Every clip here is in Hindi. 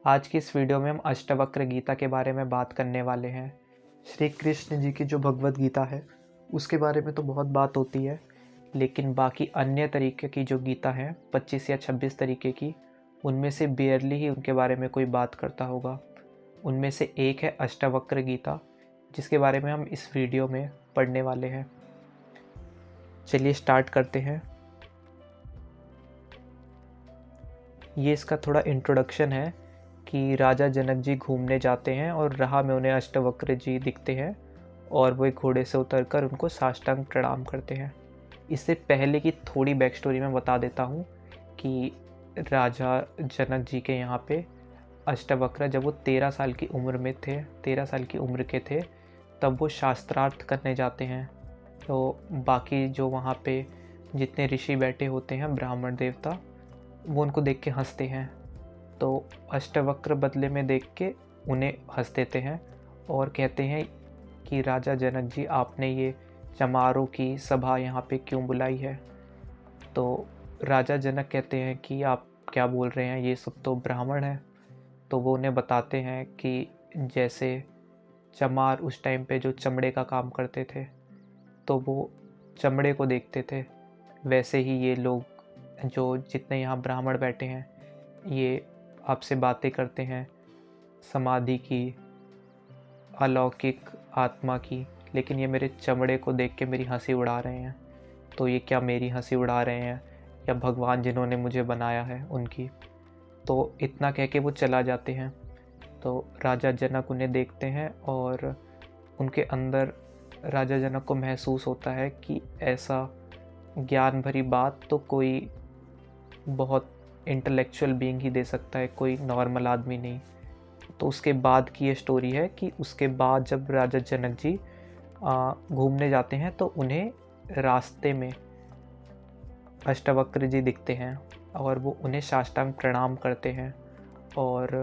आज की इस वीडियो में हम अष्टवक्र गीता के बारे में बात करने वाले हैं। श्री कृष्ण जी की जो भगवत गीता है उसके बारे में तो बहुत बात होती है, लेकिन बाकी अन्य तरीके की जो गीता है 25 या 26 तरीके की, उनमें से बेयरली ही उनके बारे में कोई बात करता होगा। उनमें से एक है अष्टवक्र गीता, जिसके बारे में हम इस वीडियो में पढ़ने वाले हैं। चलिए स्टार्ट करते हैं। ये इसका थोड़ा इंट्रोडक्शन है कि राजा जनक जी घूमने जाते हैं और राह में उन्हें अष्टवक्र जी दिखते हैं और वो एक घोड़े से उतरकर उनको साष्टांग प्रणाम करते हैं। इससे पहले की थोड़ी बैक स्टोरी मैं बता देता हूँ कि राजा जनक जी के यहाँ पे अष्टवक्र जब वो 13 साल की उम्र में थे, 13 साल की उम्र के थे, तब वो शास्त्रार्थ करने जाते हैं। तो बाकी जो वहाँ पे जितने ऋषि बैठे होते हैं, ब्राह्मण देवता, वो उनको देख के हंसते हैं। तो अष्टवक्र बदले में देख के उन्हें हंस देते हैं और कहते हैं कि राजा जनक जी, आपने ये चमारों की सभा यहाँ पे क्यों बुलाई है। तो राजा जनक कहते हैं कि आप क्या बोल रहे हैं, ये सब तो ब्राह्मण है। तो वो उन्हें बताते हैं कि जैसे चमार उस टाइम पे जो चमड़े का काम करते थे तो वो चमड़े को देखते थे, वैसे ही ये लोग जो जितने यहाँ ब्राह्मण बैठे हैं ये आपसे बातें करते हैं समाधि की, अलौकिक आत्मा की, लेकिन ये मेरे चमड़े को देख के मेरी हंसी उड़ा रहे हैं। तो ये क्या मेरी हंसी उड़ा रहे हैं या भगवान जिन्होंने मुझे बनाया है उनकी। तो इतना कह के वो चला जाते हैं। तो राजा जनक उन्हें देखते हैं और उनके अंदर राजा जनक को महसूस होता है कि ऐसा ज्ञान भरी बात तो कोई बहुत इंटेलेक्चुअल बीइंग ही दे सकता है, कोई नॉर्मल आदमी नहीं। तो उसके बाद की ये स्टोरी है कि उसके बाद जब राजा जनक जी घूमने जाते हैं तो उन्हें रास्ते में अष्टवक्र जी दिखते हैं और वो उन्हें साष्टांग प्रणाम करते हैं और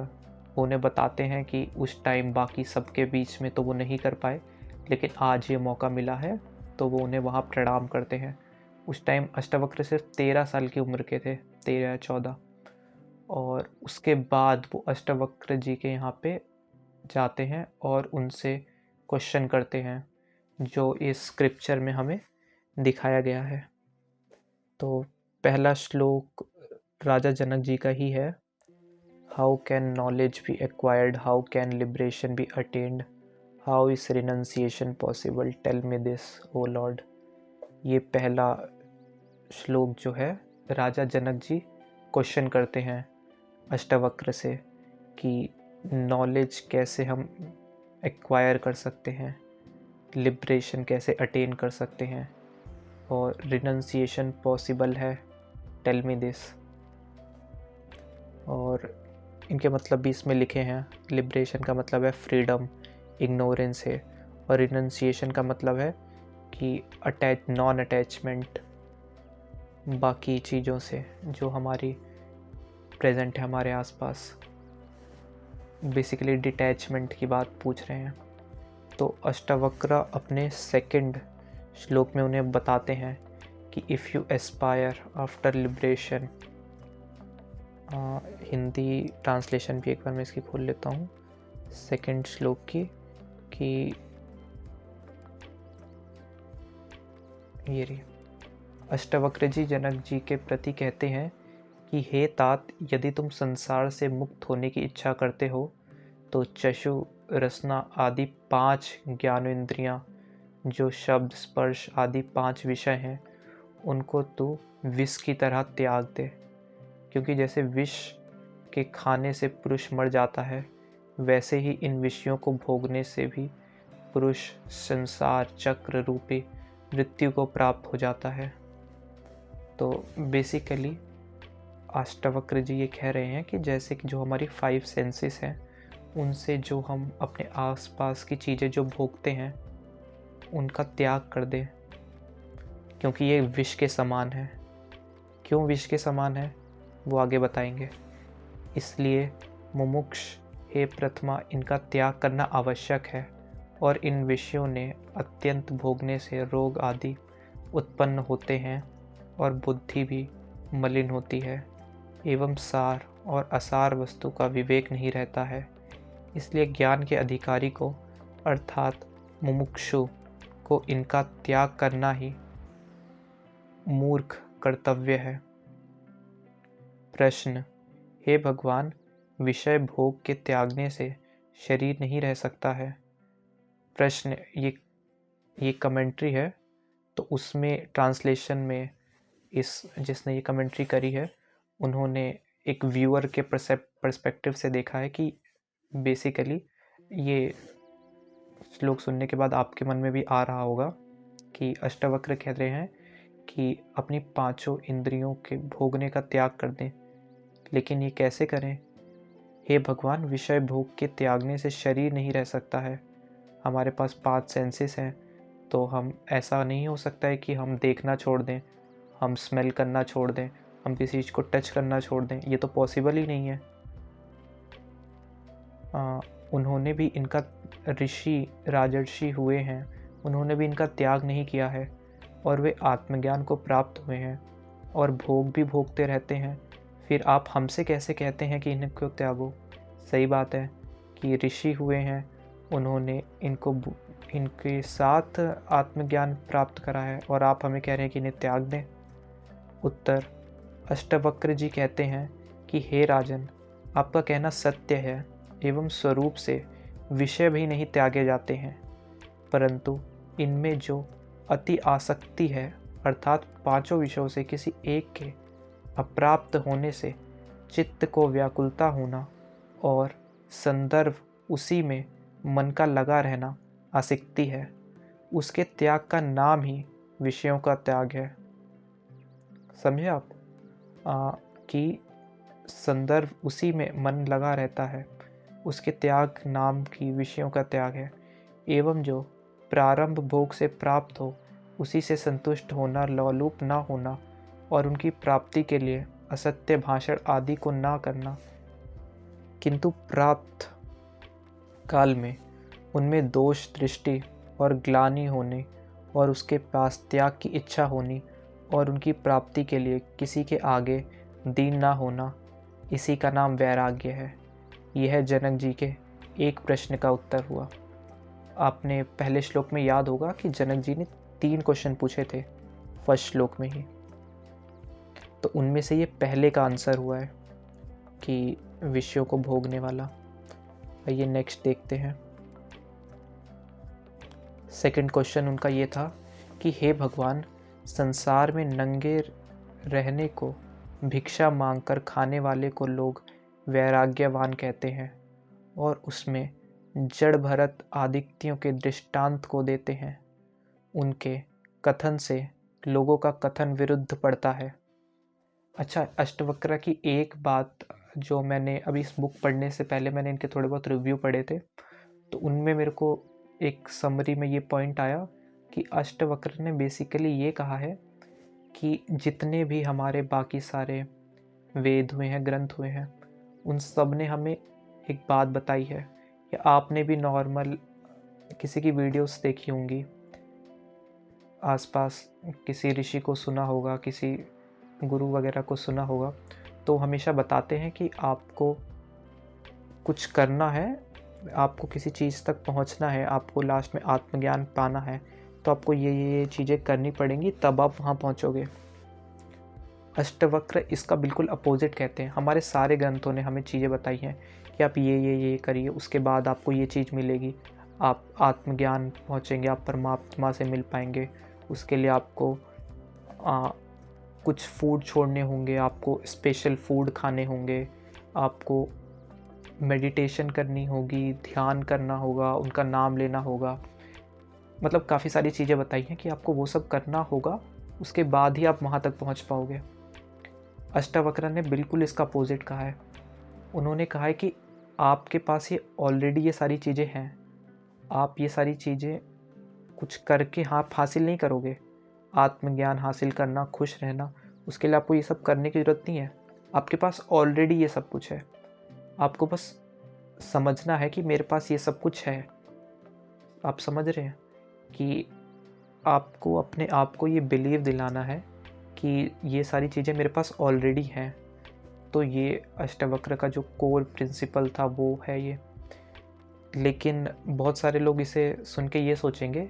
उन्हें बताते हैं कि उस टाइम बाकी सबके बीच में तो वो नहीं कर पाए, लेकिन आज ये मौका मिला है। तो वो उन्हें वहाँ प्रणाम करते हैं। उस टाइम अष्टवक्र सिर्फ 13 साल की उम्र के थे, 13 या 14। और उसके बाद वो अष्टवक्र जी के यहाँ पे जाते हैं और उनसे क्वेश्चन करते हैं जो इस स्क्रिप्चर में हमें दिखाया गया है। तो पहला श्लोक राजा जनक जी का ही है। How can knowledge be acquired, how can liberation be attained, how is renunciation possible, tell me this O lord. ये पहला श्लोक जो है, राजा जनक जी क्वेश्चन करते हैं अष्टवक्र से कि नॉलेज कैसे हम एक्वायर कर सकते हैं, लिबरेशन कैसे अटेन कर सकते हैं, और रिनंसिएशन पॉसिबल है, टेल मी दिस। और इनके मतलब भी इसमें लिखे हैं। लिबरेशन का मतलब है फ्रीडम, इग्नोरेंस है, और रिनंसिएशन का मतलब है कि नॉन अटैचमेंट बाकी चीज़ों से जो हमारी प्रेजेंट है हमारे आसपास। बेसिकली डिटैचमेंट की बात पूछ रहे हैं। तो अष्टवक्र अपने सेकंड श्लोक में उन्हें बताते हैं कि if you Aspire after liberation, Hindi translation भी एक बार मैं इसकी खोल लेता हूँ सेकंड श्लोक की, कि ये रही। अष्टवक्र जी जनक जी के प्रति कहते हैं कि हे तात, यदि तुम संसार से मुक्त होने की इच्छा करते हो तो चक्षु, रसना आदि 5 ज्ञानेंद्रियां, जो शब्द, स्पर्श आदि 5 विषय हैं, उनको तू विष की तरह त्याग दे। क्योंकि जैसे विष के खाने से पुरुष मर जाता है, वैसे ही इन विषयों को भोगने से भी पुरुष संसार चक्र रूपी मृत्यु को प्राप्त हो जाता है। तो बेसिकली अष्टवक्र जी ये कह रहे हैं कि जैसे कि जो हमारी 5 सेंसेस हैं, उनसे जो हम अपने आसपास की चीज़ें जो भोगते हैं उनका त्याग कर दें, क्योंकि ये विष के समान है। क्यों विष के समान है वो आगे बताएंगे। इसलिए मुमुक्ष हे प्रथमा, इनका त्याग करना आवश्यक है, और इन विषयों ने अत्यंत भोगने से रोग आदि उत्पन्न होते हैं और बुद्धि भी मलिन होती है, एवं सार और असार वस्तु का विवेक नहीं रहता है। इसलिए ज्ञान के अधिकारी को अर्थात मुमुक्षु को इनका त्याग करना ही मूर्ख कर्तव्य है। प्रश्न: हे भगवान, विषय भोग के त्यागने से शरीर नहीं रह सकता है। प्रश्न, ये कमेंट्री है, तो उसमें ट्रांसलेशन में जिसने ये कमेंट्री करी है उन्होंने एक व्यूअर के पर्सपेक्टिव से देखा है कि बेसिकली ये श्लोक सुनने के बाद आपके मन में भी आ रहा होगा कि अष्टावक्र कह रहे हैं कि अपनी पांचों इंद्रियों के भोगने का त्याग कर दें, लेकिन ये कैसे करें? हे भगवान, विषय भोग के त्यागने से शरीर नहीं रह सकता है। हमारे पास 5 सेंसेस हैं, तो हम ऐसा नहीं हो सकता है कि हम देखना छोड़ दें, हम स्मेल करना छोड़ दें, हम किसी चीज़ को टच करना छोड़ दें। ये तो पॉसिबल ही नहीं है। उन्होंने भी इनका ऋषि राजर्षि हुए हैं, उन्होंने भी इनका त्याग नहीं किया है और वे आत्मज्ञान को प्राप्त हुए हैं और भोग भी भोगते रहते हैं। फिर आप हमसे कैसे कहते हैं कि इनको त्यागो? सही बात है कि ऋषि हुए हैं, उन्होंने इनके साथ आत्मज्ञान प्राप्त करा है और आप हमें कह रहे हैं कि इन्हें त्याग दें। उत्तर: अष्टवक्र जी कहते हैं कि हे राजन, आपका कहना सत्य है एवं स्वरूप से विषय भी नहीं त्यागे जाते हैं, परंतु इनमें जो अति आसक्ति है अर्थात 5 विषयों से किसी एक के अप्राप्त होने से चित्त को व्याकुलता होना और संदर्भ उसी में मन का लगा रहना आसक्ति है, उसके त्याग का नाम ही विषयों का त्याग है। समझे आप? कि संदर्भ उसी में मन लगा रहता है, उसके त्याग नाम की विषयों का त्याग है। एवं जो प्रारंभ भोग से प्राप्त हो उसी से संतुष्ट होना, लोलुप ना होना और उनकी प्राप्ति के लिए असत्य भाषण आदि को ना करना, किंतु प्राप्त काल में उनमें दोष दृष्टि और ग्लानि होने और उसके पास त्याग की इच्छा होनी और उनकी प्राप्ति के लिए किसी के आगे दीन ना होना, इसी का नाम वैराग्य है। यह जनक जी के एक प्रश्न का उत्तर हुआ। आपने पहले श्लोक में याद होगा कि जनक जी ने 3 क्वेश्चन पूछे थे फर्स्ट श्लोक में ही, तो उनमें से ये पहले का आंसर हुआ है कि विषयों को भोगने वाला। आइए नेक्स्ट देखते हैं। सेकंड क्वेश्चन उनका ये था कि हे भगवान, संसार में नंगे रहने को भिक्षा मांगकर खाने वाले को लोग वैराग्यवान कहते हैं और उसमें जड़ भरत आदित्यों के दृष्टांत को देते हैं। उनके कथन से लोगों का कथन विरुद्ध पड़ता है। अच्छा, अष्टवक्र की एक बात जो मैंने अभी इस बुक पढ़ने से पहले मैंने इनके थोड़े बहुत रिव्यू पढ़े थे, तो उनमें मेरे को एक समरी में ये पॉइंट आया कि अष्टवक्र ने बेसिकली ये कहा है कि जितने भी हमारे बाकी सारे वेद हुए हैं, ग्रंथ हुए हैं, उन सब ने हमें एक बात बताई है कि आपने भी नॉर्मल किसी की वीडियोस देखी होंगी, आसपास किसी ऋषि को सुना होगा, किसी गुरु वगैरह को सुना होगा, तो हमेशा बताते हैं कि आपको कुछ करना है, आपको किसी चीज़ तक पहुंचना है, आपको लास्ट में आत्मज्ञान पाना है, तो आपको ये चीज़ें करनी पड़ेंगी, तब आप वहाँ पहुँचोगे। अष्टवक्र इसका बिल्कुल अपोजिट कहते हैं। हमारे सारे ग्रंथों ने हमें चीज़ें बताई हैं कि आप ये करिए, उसके बाद आपको ये चीज़ मिलेगी, आप आत्मज्ञान पहुँचेंगे, आप परमात्मा से मिल पाएंगे। उसके लिए आपको कुछ फूड छोड़ने होंगे, आपको स्पेशल फूड खाने होंगे, आपको मेडिटेशन करनी होगी, ध्यान करना होगा, उनका नाम लेना होगा। मतलब काफ़ी सारी चीज़ें बताई हैं कि आपको वो सब करना होगा, उसके बाद ही आप वहाँ तक पहुँच पाओगे। अष्टावक्र ने बिल्कुल इसका अपोजिट कहा है। उन्होंने कहा है कि आपके पास ये ऑलरेडी ये सारी चीज़ें हैं, आप ये सारी चीज़ें कुछ करके आप हासिल नहीं करोगे। आत्मज्ञान हासिल करना, खुश रहना, उसके लिए आपको ये सब करने की ज़रूरत नहीं है। आपके पास ऑलरेडी ये सब कुछ है, आपको बस समझना है कि मेरे पास ये सब कुछ है। आप समझ रहे हैं कि आपको अपने आप को ये बिलीव दिलाना है कि ये सारी चीज़ें मेरे पास ऑलरेडी हैं। तो ये अष्टवक्र का जो कोर प्रिंसिपल था वो है ये। लेकिन बहुत सारे लोग इसे सुन के ये सोचेंगे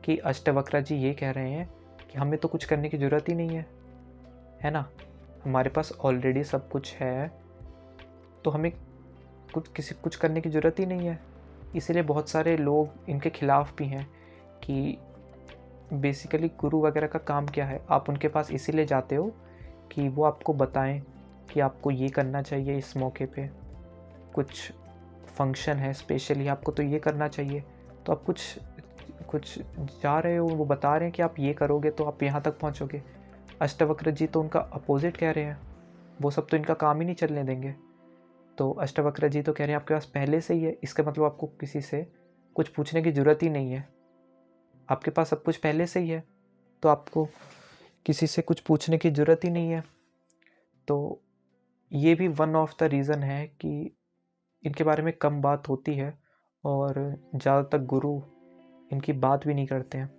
कि अष्टवक्र जी ये कह रहे हैं कि हमें तो कुछ करने की ज़रूरत ही नहीं है ना, हमारे पास ऑलरेडी सब कुछ है, तो हमें कुछ करने की ज़रूरत ही नहीं है। इसीलिए बहुत सारे लोग इनके खिलाफ़ भी हैं कि बेसिकली गुरु वगैरह का काम क्या है, आप उनके पास इसीलिए जाते हो कि वो आपको बताएं कि आपको ये करना चाहिए, इस मौके पे कुछ फंक्शन है स्पेशली आपको तो ये करना चाहिए, तो आप कुछ जा रहे हो, वो बता रहे हैं कि आप ये करोगे तो आप यहाँ तक पहुँचोगे। अष्टवक्र जी तो उनका अपोजिट कह रहे हैं, वो सब तो इनका काम ही नहीं चलने देंगे। तो अष्टवक्र जी तो कह रहे हैं आपके पास पहले से ही है, इसका मतलब आपको किसी से कुछ पूछने की ज़रूरत ही नहीं है, आपके पास सब कुछ पहले से ही है, तो आपको किसी से कुछ पूछने की ज़रूरत ही नहीं है। तो ये भी वन ऑफ द रीज़न है कि इनके बारे में कम बात होती है और ज़्यादातर गुरु इनकी बात भी नहीं करते हैं,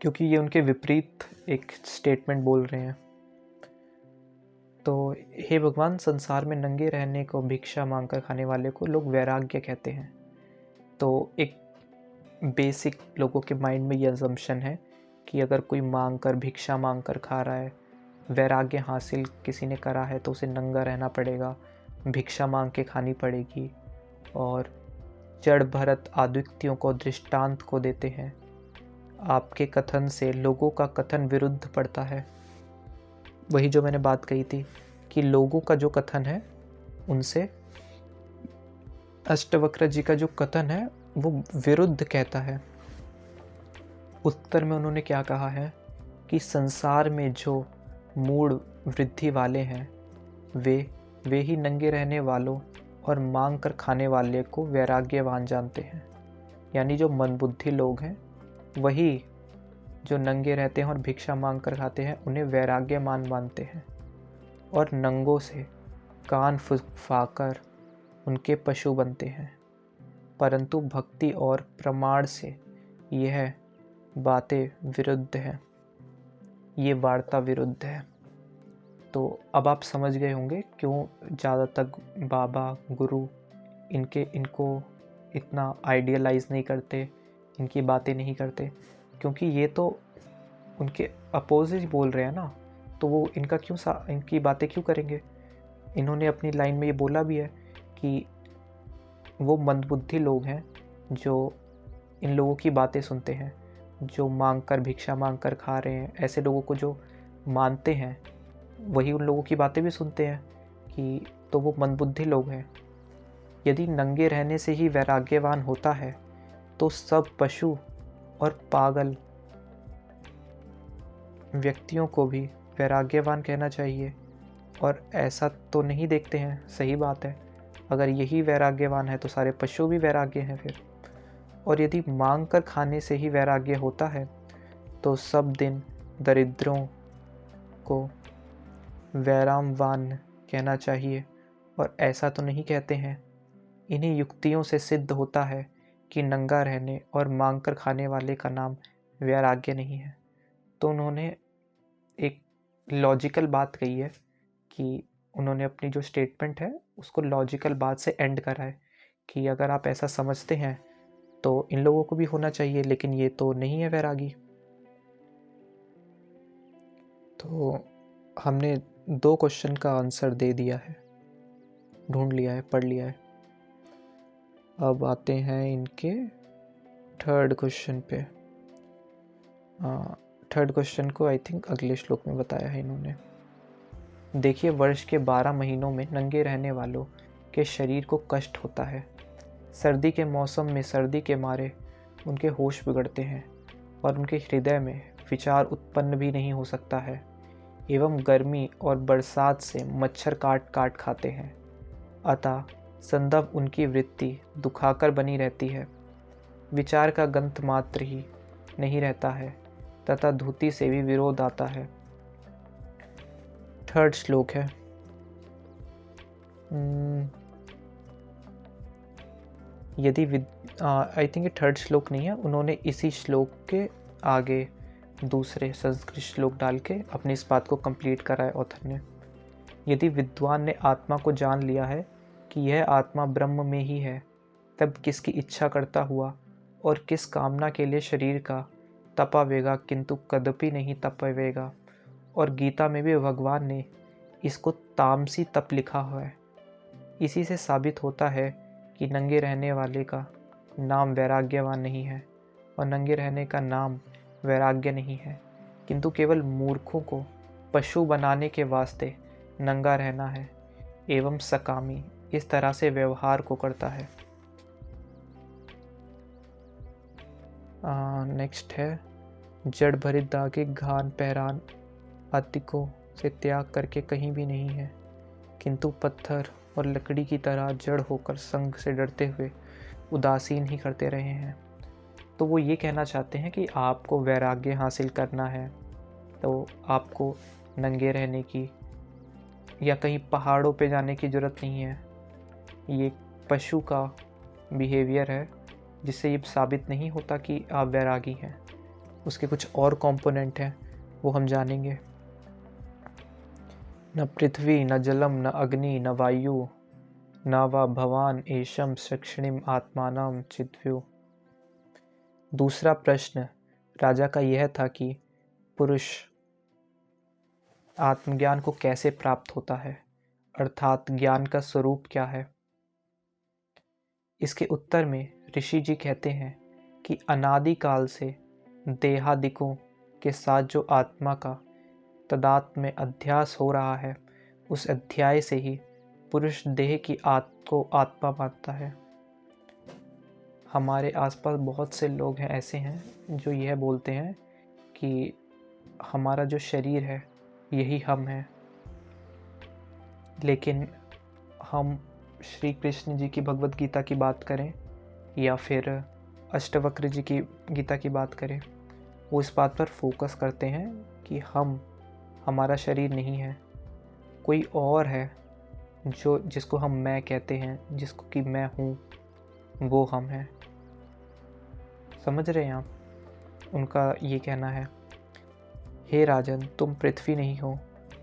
क्योंकि ये उनके विपरीत एक स्टेटमेंट बोल रहे हैं। तो हे भगवान, संसार में नंगे रहने को, भिक्षा मांगकर खाने वाले को लोग वैराग्य कहते हैं। तो एक बेसिक लोगों के माइंड में ये अजम्पशन है कि अगर कोई भिक्षा मांग कर खा रहा है, वैराग्य हासिल किसी ने करा है, तो उसे नंगा रहना पड़ेगा, भिक्षा मांग के खानी पड़ेगी। और जड़ भरत आदित्यों को दृष्टांत को देते हैं। आपके कथन से लोगों का कथन विरुद्ध पड़ता है। वही जो मैंने बात कही थी कि लोगों का जो कथन है उनसे अष्टवक्र जी का जो कथन है वो विरुद्ध कहता है। उत्तर में उन्होंने क्या कहा है कि संसार में जो मूढ़ वृद्धि वाले हैं वे ही नंगे रहने वालों और मांग कर खाने वाले को वैराग्यवान जानते हैं। यानी जो मंदबुद्धि लोग हैं वही जो नंगे रहते हैं और भिक्षा मांग कर खाते हैं उन्हें वैराग्यमान मानते हैं, और नंगों से कान फुफाकर उनके पशु बनते हैं। परंतु भक्ति और प्रमाण से यह बातें विरुद्ध है, ये वार्ता विरुद्ध है। तो अब आप समझ गए होंगे क्यों ज़्यादातर बाबा गुरु इनको इतना आइडियलाइज नहीं करते, इनकी बातें नहीं करते, क्योंकि ये तो उनके अपोजिट बोल रहे हैं ना, तो वो इनकी बातें क्यों करेंगे। इन्होंने अपनी लाइन में ये बोला भी है कि वो मंदबुद्धि लोग हैं जो इन लोगों की बातें सुनते हैं, जो भिक्षा मांग कर खा रहे हैं, ऐसे लोगों को जो मानते हैं वही उन लोगों की बातें भी सुनते हैं कि तो वो मंदबुद्धि लोग हैं। यदि नंगे रहने से ही वैराग्यवान होता है तो सब पशु और पागल व्यक्तियों को भी वैराग्यवान कहना चाहिए, और ऐसा तो नहीं देखते हैं। सही बात है, अगर यही वैराग्यवान है तो सारे पशु भी वैराग्य हैं फिर। और यदि मांग कर खाने से ही वैराग्य होता है तो सब दिन दरिद्रों को वैरामवान कहना चाहिए, और ऐसा तो नहीं कहते हैं। इन्हीं युक्तियों से सिद्ध होता है कि नंगा रहने और मांग कर खाने वाले का नाम वैराग्य नहीं है। तो उन्होंने एक लॉजिकल बात कही है कि उन्होंने अपनी जो स्टेटमेंट है उसको लॉजिकल बात से एंड करा है कि अगर आप ऐसा समझते हैं तो इन लोगों को भी होना चाहिए, लेकिन ये तो नहीं है वैरागी। तो हमने 2 क्वेश्चन का आंसर दे दिया है, ढूंढ लिया है, पढ़ लिया है। अब आते हैं इनके थर्ड क्वेश्चन पे। थर्ड क्वेश्चन को आई थिंक अगले श्लोक में बताया है इन्होंने। देखिए, वर्ष के 12 महीनों में नंगे रहने वालों के शरीर को कष्ट होता है। सर्दी के मौसम में सर्दी के मारे उनके होश बिगड़ते हैं और उनके हृदय में विचार उत्पन्न भी नहीं हो सकता है, एवं गर्मी और बरसात से मच्छर काट काट खाते हैं। अतः संदर्भ उनकी वृत्ति दुखाकर बनी रहती है, विचार का गंध मात्र ही नहीं रहता है तथा धूति से भी विरोध आता है। थर्ड श्लोक है। यदि आई थिंक ये थर्ड श्लोक नहीं है, उन्होंने इसी श्लोक के आगे दूसरे संस्कृत श्लोक डाल के अपनी इस बात को कंप्लीट करा है ऑथर ने। यदि विद्वान ने आत्मा को जान लिया है कि यह आत्मा ब्रह्म में ही है, तब किसकी इच्छा करता हुआ और किस कामना के लिए शरीर का तपावेगा, किंतु कदापि नहीं तपावेगा। और गीता में भी भगवान ने इसको तामसी तप लिखा हुआ है। इसी से साबित होता है कि नंगे रहने वाले का नाम वैराग्यवान नहीं है और नंगे रहने का नाम वैराग्य नहीं है, किंतु केवल मूर्खों को पशु बनाने के वास्ते नंगा रहना है एवं सकामी इस तरह से व्यवहार को करता है। नेक्स्ट है, जड़ भरित दागे घान पहरान आतिकों से त्याग करके कहीं भी नहीं है, किंतु पत्थर और लकड़ी की तरह जड़ होकर संग से डरते हुए उदासीन ही करते रहे हैं। तो वो ये कहना चाहते हैं कि आपको वैराग्य हासिल करना है तो आपको नंगे रहने की या कहीं पहाड़ों पे जाने की ज़रूरत नहीं है। ये पशु का बिहेवियर है, जिससे ये साबित नहीं होता कि आप वैरागी हैं। उसके कुछ और कंपोनेंट हैं, वो हम जानेंगे। न पृथ्वी न जलम न अग्नि न वायु न वा भवान एशम सक्षिणिम आत्मानम चिद्व्यो। दूसरा प्रश्न राजा का यह था कि पुरुष आत्मज्ञान को कैसे प्राप्त होता है, अर्थात ज्ञान का स्वरूप क्या है। इसके उत्तर में ऋषि जी कहते हैं कि अनादिकाल से देहादिकों के साथ जो आत्मा का तदात्म में अध्यास हो रहा है, उस अध्याय से ही पुरुष देह की को आत्मा मानता है। हमारे आसपास बहुत से लोग हैं ऐसे हैं जो यह बोलते हैं कि हमारा जो शरीर है यही हम हैं, लेकिन हम श्री कृष्ण जी की भगवत गीता की बात करें या फिर अष्टवक्र जी की गीता की बात करें, वो इस बात पर फोकस करते हैं कि हमारा शरीर नहीं है, कोई और है जो जिसको हम मैं कहते हैं, जिसको कि मैं हूँ, वो हम हैं। समझ रहे हैं आप? उनका ये कहना है, हे राजन, तुम पृथ्वी नहीं हो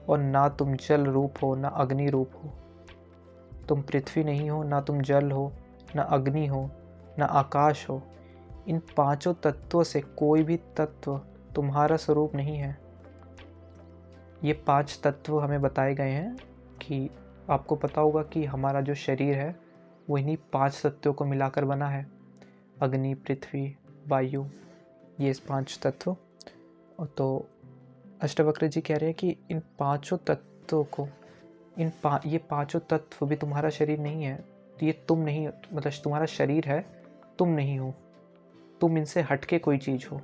और ना तुम जल रूप हो ना अग्नि रूप हो। तुम पृथ्वी नहीं हो, ना तुम जल हो, ना अग्नि हो, ना आकाश हो। इन पांचों तत्वों से कोई भी तत्व तुम्हारा स्वरूप नहीं है। ये पांच तत्व हमें बताए गए हैं कि आपको पता होगा कि हमारा जो शरीर है वो इन्हीं पांच तत्वों को मिलाकर बना है, अग्नि, पृथ्वी, वायु, ये पांच तत्व। तो अष्टवक्र जी कह रहे हैं कि इन पांचों तत्वों को ये पांचों तत्व भी तुम्हारा शरीर नहीं है। तो ये तुम नहीं, मतलब तुम्हारा शरीर है, तुम नहीं हो, तुम इनसे हटके कोई चीज़ हो।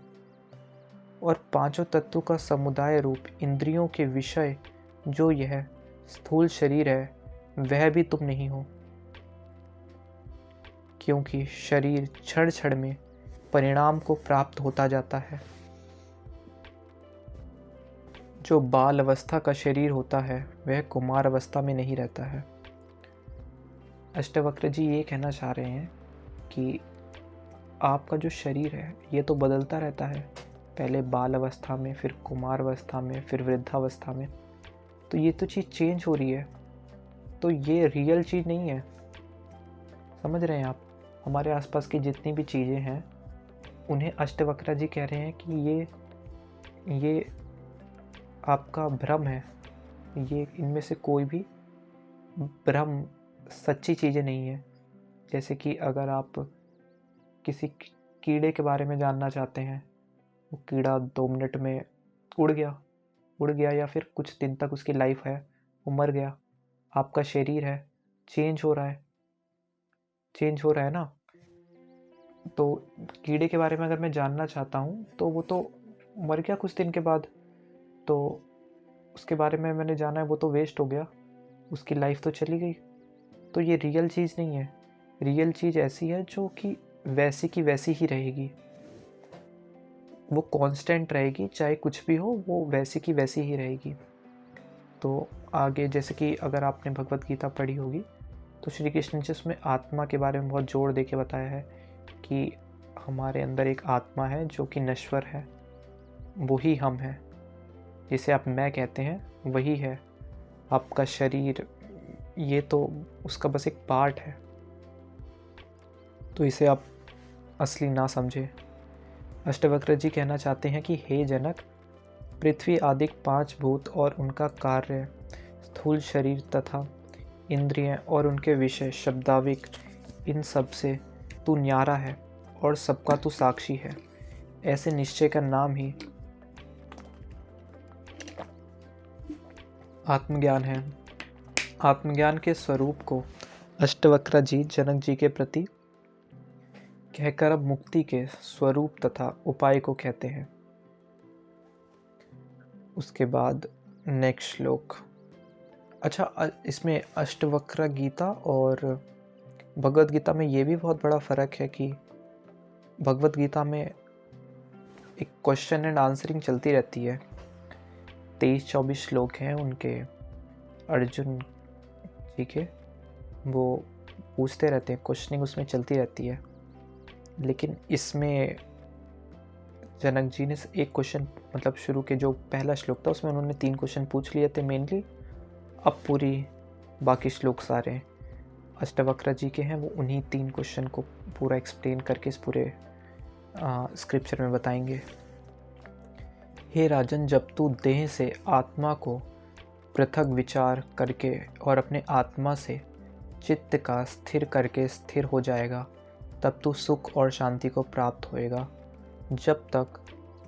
और पांचों तत्वों का समुदाय रूप इंद्रियों के विषय जो यह स्थूल शरीर है, वह भी तुम नहीं हो, क्योंकि शरीर क्षण क्षण में परिणाम को प्राप्त होता जाता है। जो बाल अवस्था का शरीर होता है वह कुमार अवस्था में नहीं रहता है। अष्टवक्र जी ये कहना चाह रहे हैं कि आपका जो शरीर है ये तो बदलता रहता है, पहले बाल अवस्था में, फिर कुमार अवस्था में, फिर वृद्धावस्था में। तो ये तो चीज़ चेंज हो रही है, तो ये रियल चीज़ नहीं है। समझ रहे हैं आप? हमारे आसपास की जितनी भी चीज़ें हैं उन्हें अष्टवक्र जी कह रहे हैं कि ये आपका भ्रम है, ये इनमें से कोई भी भ्रम सच्ची चीज़ें नहीं है। जैसे कि अगर आप किसी कीड़े के बारे में जानना चाहते हैं, वो कीड़ा 2 मिनट में उड़ गया या फिर कुछ दिन तक उसकी लाइफ है, वो मर गया। आपका शरीर है, चेंज हो रहा है ना। तो कीड़े के बारे में अगर मैं जानना चाहता हूँ तो वो तो मर गया कुछ दिन के बाद, तो उसके बारे में मैंने जाना है, वो तो वेस्ट हो गया, उसकी लाइफ तो चली गई। तो ये रियल चीज़ नहीं है। रियल चीज़ ऐसी है जो कि वैसी की वैसी ही रहेगी, वो कांस्टेंट रहेगी, चाहे कुछ भी हो वो वैसी की वैसी ही रहेगी। तो आगे जैसे कि अगर आपने भगवत गीता पढ़ी होगी तो श्री कृष्ण जी उसमें आत्मा के बारे में बहुत जोर दे के बताया है कि हमारे अंदर एक आत्मा है जो कि नश्वर है, वही हम हैं, जिसे आप मैं कहते हैं वही है। आपका शरीर ये तो उसका बस एक पार्ट है, तो इसे आप असली ना समझे। अष्टवक्र जी कहना चाहते हैं कि हे जनक, पृथ्वी आदि 5 भूत और उनका कार्य, स्थूल शरीर तथा इंद्रियां और उनके विषय शब्दाविक, इन सब से तू न्यारा है और सबका तू साक्षी है। ऐसे निश्चय का नाम ही आत्मज्ञान है। आत्मज्ञान के स्वरूप को अष्टवक्र जी जनक जी के प्रति कहकर अब मुक्ति के स्वरूप तथा उपाय को कहते हैं। उसके बाद नेक्स्ट श्लोक। अच्छा, इसमें अष्टवक्र गीता और भगवद गीता में ये भी बहुत बड़ा फ़र्क है कि भगवद गीता में एक क्वेश्चन एंड आंसरिंग चलती रहती है। 23-24 श्लोक हैं उनके, अर्जुन जी के, वो पूछते रहते हैं, क्वेश्चनिंग उसमें चलती रहती है। लेकिन इसमें जनक जी ने एक क्वेश्चन, मतलब शुरू के जो पहला श्लोक था उसमें उन्होंने 3 क्वेश्चन पूछ लिए थे मेनली। अब पूरी बाकी श्लोक सारे अष्टवक्र जी के हैं, वो उन्हीं 3 क्वेश्चन को पूरा एक्सप्लेन करके इस पूरे स्क्रिप्चर में बताएंगे। हे राजन, जब तू देह से आत्मा को पृथक विचार करके और अपने आत्मा से चित्त का स्थिर करके स्थिर हो जाएगा, तब तू सुख और शांति को प्राप्त होएगा। जब तक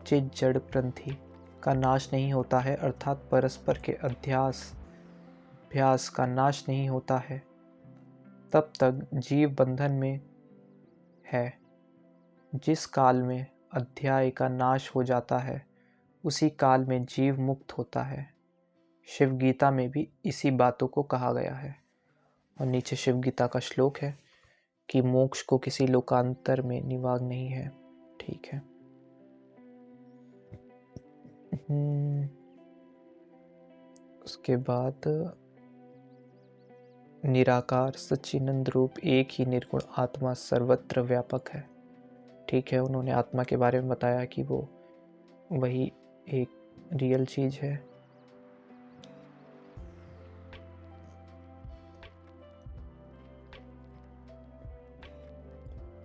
चित जड़ प्रंथि का नाश नहीं होता है, अर्थात परस्पर के अभ्यास का नाश नहीं होता है, तब तक जीव बंधन में है। जिस काल में अध्याय का नाश हो जाता है, उसी काल में जीव मुक्त होता है। शिव गीता में भी इसी बातों को कहा गया है। और नीचे शिव गीता का श्लोक है कि मोक्ष को किसी लोकांतर में निवाग नहीं है। ठीक है। उसके बाद निराकार सच्चिदानंद रूप एक ही निर्गुण आत्मा सर्वत्र व्यापक है। ठीक है, उन्होंने आत्मा के बारे में बताया कि वो वही एक रियल चीज़ है।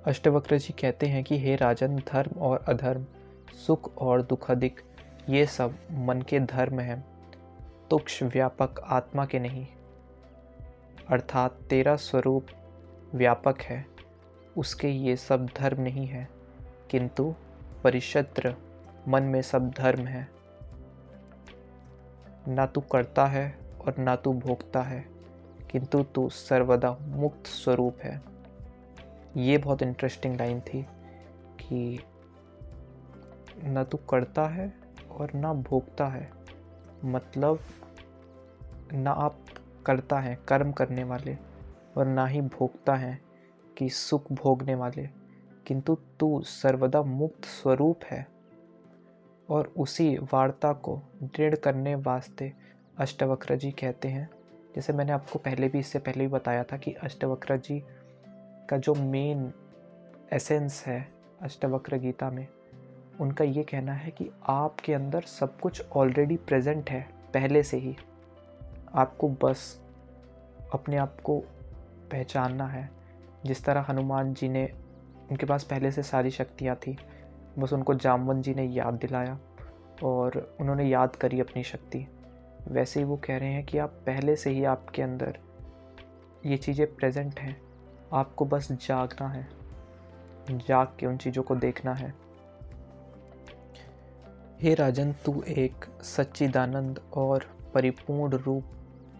अष्टवक्र जी कहते हैं कि हे राजन, धर्म और अधर्म, सुख और दुखदिक, ये सब मन के धर्म हैं, तुक्ष व्यापक आत्मा के नहीं। अर्थात तेरा स्वरूप व्यापक है, उसके ये सब धर्म नहीं है, किंतु परिशत्र मन में सब धर्म है। ना तू करता है और ना तू भोगता है, किंतु तू सर्वदा मुक्त स्वरूप है। ये बहुत इंटरेस्टिंग लाइन थी कि ना तू करता है और ना भोगता है, मतलब ना आप करता है कर्म करने वाले और ना ही भोगता है कि सुख भोगने वाले, किंतु तू सर्वदा मुक्त स्वरूप है। और उसी वार्ता को दृढ़ करने वास्ते अष्टवक्र जी कहते हैं, जैसे मैंने आपको इससे पहले भी बताया था कि अष्टवक्र जी का जो मेन एसेंस है अष्टवक्र गीता में, उनका ये कहना है कि आपके अंदर सब कुछ ऑलरेडी प्रेजेंट है पहले से ही, आपको बस अपने आप को पहचानना है। जिस तरह हनुमान जी ने, उनके पास पहले से सारी शक्तियाँ थी, बस उनको जामवंत जी ने याद दिलाया और उन्होंने याद करी अपनी शक्ति। वैसे ही वो कह रहे हैं कि आप पहले से ही, आपके अंदर ये चीज़ें प्रेजेंट हैं, आपको बस जागना है, जाग के उन चीज़ों को देखना है। हे राजन, तू एक सच्चिदानंद और परिपूर्ण रूप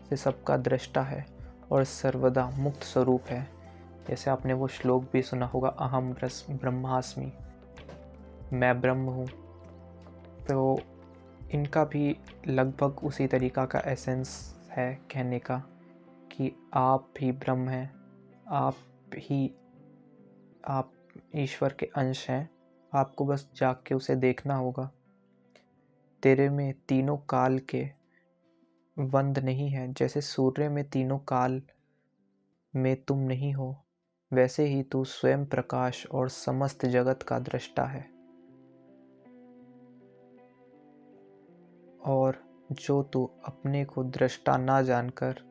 से सबका दृष्टा है और सर्वदा मुक्त स्वरूप है। जैसे आपने वो श्लोक भी सुना होगा, अहम ब्रह्मास्मि, मैं ब्रह्म हूँ। तो इनका भी लगभग उसी तरीका का एसेंस है कहने का कि आप भी ब्रह्म हैं, आप ईश्वर के अंश हैं, आपको बस जाग के उसे देखना होगा। तेरे में तीनों काल के बंध नहीं है, जैसे सूर्य में तीनों काल में तुम नहीं हो, वैसे ही तू स्वयं प्रकाश और समस्त जगत का दृष्टा है। और जो तू अपने को दृष्टा ना जानकर